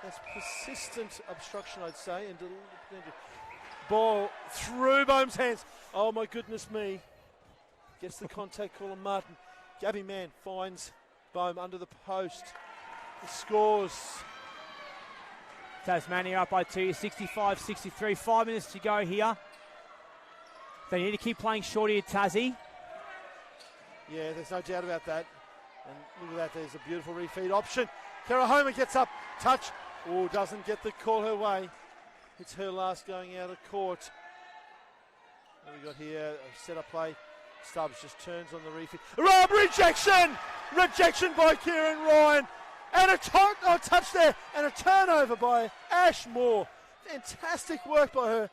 That's persistent obstruction, I'd say. And ball through Bohm's hands. Oh my goodness me. Gets the contact call on Martin. Gabby Mann finds Bohm under the post. He scores. Tasmania up by 2, 65-63. 5 minutes to go here. They need to keep playing short here, Tassie. Yeah, there's no doubt about that. And look at that, there's a beautiful refeed option. Kera Homer gets up, touch. Oh, doesn't get the call her way. It's her last going out of court. What have we got here? A set-up play. Stubbs just turns on the refeed. Rob, rejection! Rejection by Kieran Ryan. And a touch there. And a turnover by Ashmore. Fantastic work by her.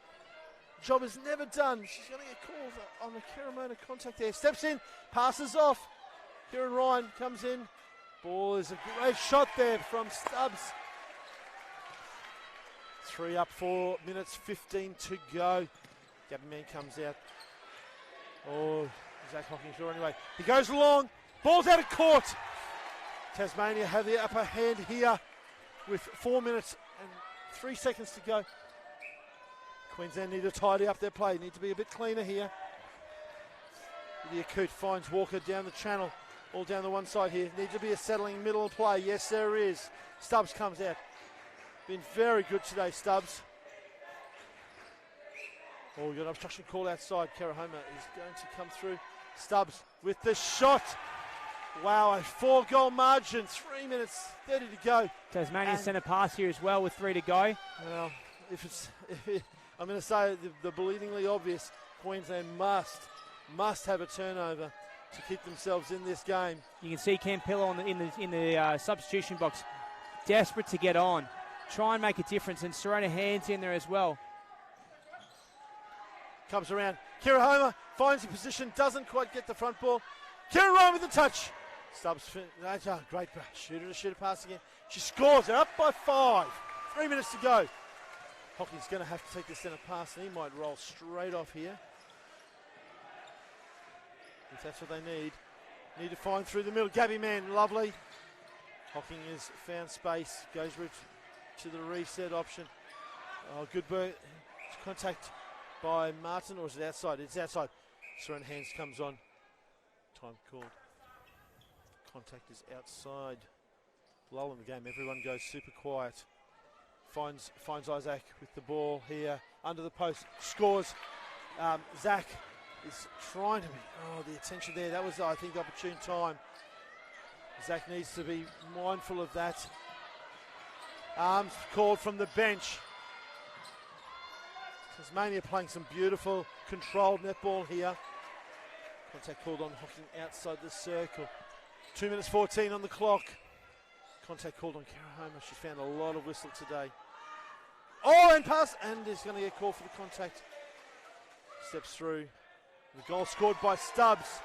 Job is never done. She's going to get called on the Karamona contact there. Steps in, passes off. Kieran Ryan comes in. Ball is a great shot there from Stubbs. 3 up, 4 minutes, 15 to go. Gabby Mann comes out. Oh, Zach Hocking's sure anyway. He goes long. Ball's out of court. Tasmania have the upper hand here with 4 minutes and 3 seconds to go. Queensland need to tidy up their play. Need to be a bit cleaner here. Lydia Coote finds Walker down the channel. All down the one side here. Needs to be a settling middle play. Yes, there is. Stubbs comes out. Been very good today, Stubbs. Oh, we've got an obstruction call outside. Kera Homer is going to come through. Stubbs with the shot. Wow, a 4-goal margin. 3 minutes, 30 to go. Tasmania centre pass here as well with 3 to go. Well, I'm going to say the bleedingly obvious. Queensland must have a turnover to keep themselves in this game. You can see Campillo in the substitution box, desperate to get on, try and make a difference, and Serena Hand's in there as well. Comes around. Kera Homer finds the position, doesn't quite get the front ball. Kera Ryan with the touch. Stubbs, great shooter pass again. She scores. They're up by 5. 3 minutes to go. Hocking's going to have to take the centre pass, and he might roll straight off here. If that's what they need. Need to find through the middle. Gabby Mann, lovely. Hocking has found space. Goes to the reset option. Oh, good contact by Martin, or is it outside? It's outside. Serena Hands comes on. Time called. Contact is outside. Lull in the game. Everyone goes super quiet. Finds Isaac with the ball here under the post. Scores. Zach is trying to be. Oh, the attention there. That was, I think, the opportune time. Zach needs to be mindful of that. Arms called from the bench. Tasmania playing some beautiful controlled netball here. Contact called on Hocking outside the circle. 2 minutes 14 on the clock. Contact called on Kera Homer. She found a lot of whistle today. Oh, and pass, and is going to get called for the contact. Steps through. The goal scored by Stubbs.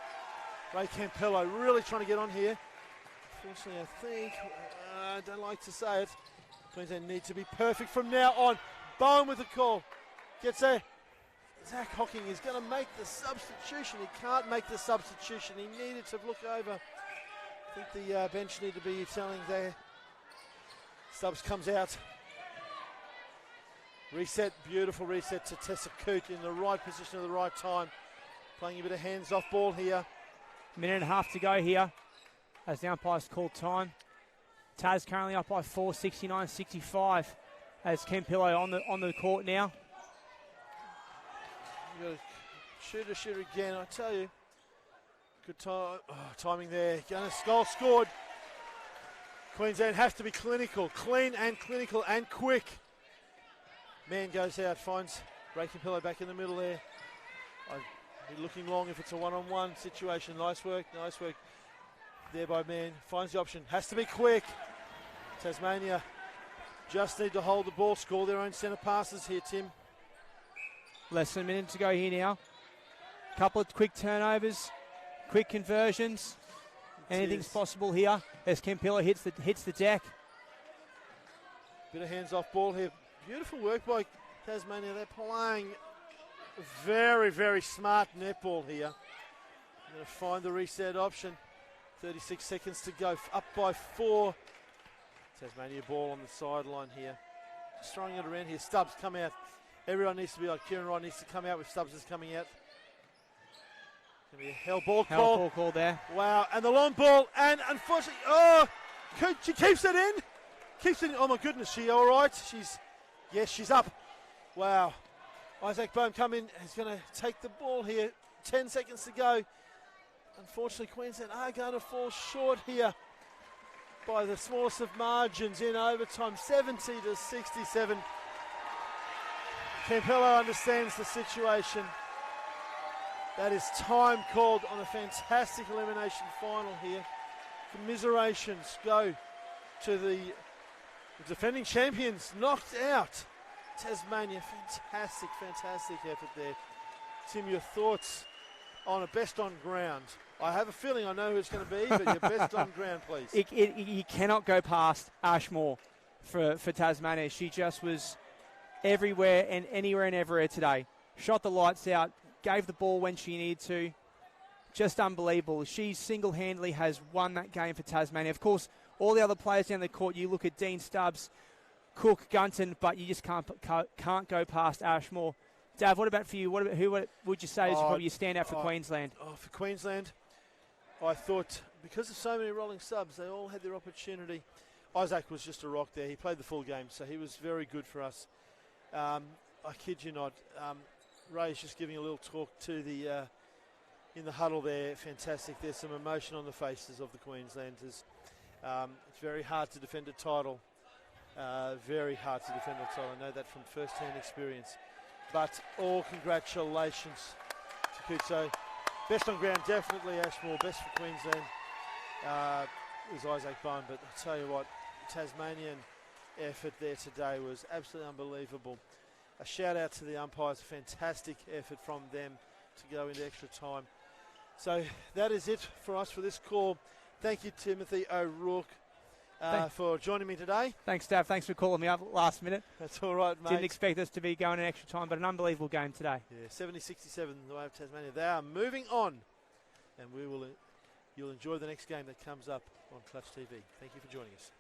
Ray Campillo really trying to get on here. Unfortunately, I think, I don't like to say it, Queensland need to be perfect from now on. Bowen with the call. Gets there. Zach Hocking is going to make the substitution. He can't make the substitution. He needed to look over I think the bench need to be telling there. Stubbs comes out. Reset, beautiful reset to Tessa Coote in the right position at the right time. Playing a bit of hands-off ball here. Minute and a half to go here as the umpires call time. Taz currently up by 4, 69-65 as Campillo on the court now. You got to shoot again, I tell you. Good timing there. Guinness goal scored. Queensland have to be clinical, clean and clinical and quick. Man goes out, finds Ray Campillo back in the middle there. I'd be looking long if it's a one-on-one situation. Nice work there by Man. Finds the option, has to be quick. Tasmania just need to hold the ball, score their own centre passes here, Tim. Less than a minute to go here now. Couple of quick turnovers, quick conversions. Anything's possible here as Campillo hits the deck. Bit of hands-off ball here. Beautiful work by Tasmania. They're playing very, very smart netball here. Going to find the reset option. 36 seconds to go. Up by 4. Tasmania ball on the sideline here. Just throwing it around here. Stubbs come out. Everyone needs to be like Kieran Wright needs to come out with Stubbs is coming out. Going to be a hell ball call. Hell ball call there. Wow, and the long ball, and unfortunately, she keeps it in. Keeps it in. Oh my goodness, she all right? She's up. Wow. Isaac Bohm come in. He's going to take the ball here. 10 seconds to go. Unfortunately, Queensland are going to fall short here by the smallest of margins in overtime, 70-67. Campillo understands the situation. That is time called on a fantastic elimination final here. Commiserations go to the defending champions, knocked out Tasmania. Fantastic effort there. Tim, your thoughts on a best on ground? I have a feeling I know who it's going to be, but your best on ground, please. You cannot go past Ashmore for Tasmania. She just was everywhere and anywhere and everywhere today. Shot the lights out, gave the ball when she needed to. Just unbelievable. She single-handedly has won that game for Tasmania. Of course, all the other players down the court, you look at Dean Stubbs, Cook, Gunton, but you just can't go past Ashmore. Dav, what about for you? Who would you say is probably your standout for Queensland? For Queensland, I thought because of so many rolling subs, they all had their opportunity. Isaac was just a rock there. He played the full game, so he was very good for us. I kid you not. Ray's just giving a little talk to the in the huddle there. Fantastic. There's some emotion on the faces of the Queenslanders. It's very hard to defend a title. Very hard to defend a title. I know that from first-hand experience. But all congratulations to Kutso. Best on ground, definitely Ashmore. Best for Queensland was Isaac Bowen. But I'll tell you what, Tasmanian effort there today was absolutely unbelievable. A shout out to the umpires, a fantastic effort from them to go into extra time. So that is it for us for this call. Thank you, Timothy O'Rourke, for joining me today. Thanks, Dav. Thanks for calling me up last minute. That's all right, mate. Didn't expect us to be going in extra time, but an unbelievable game today. Yeah, 70-67 the way of Tasmania. They are moving on, and you'll enjoy the next game that comes up on Clutch TV. Thank you for joining us.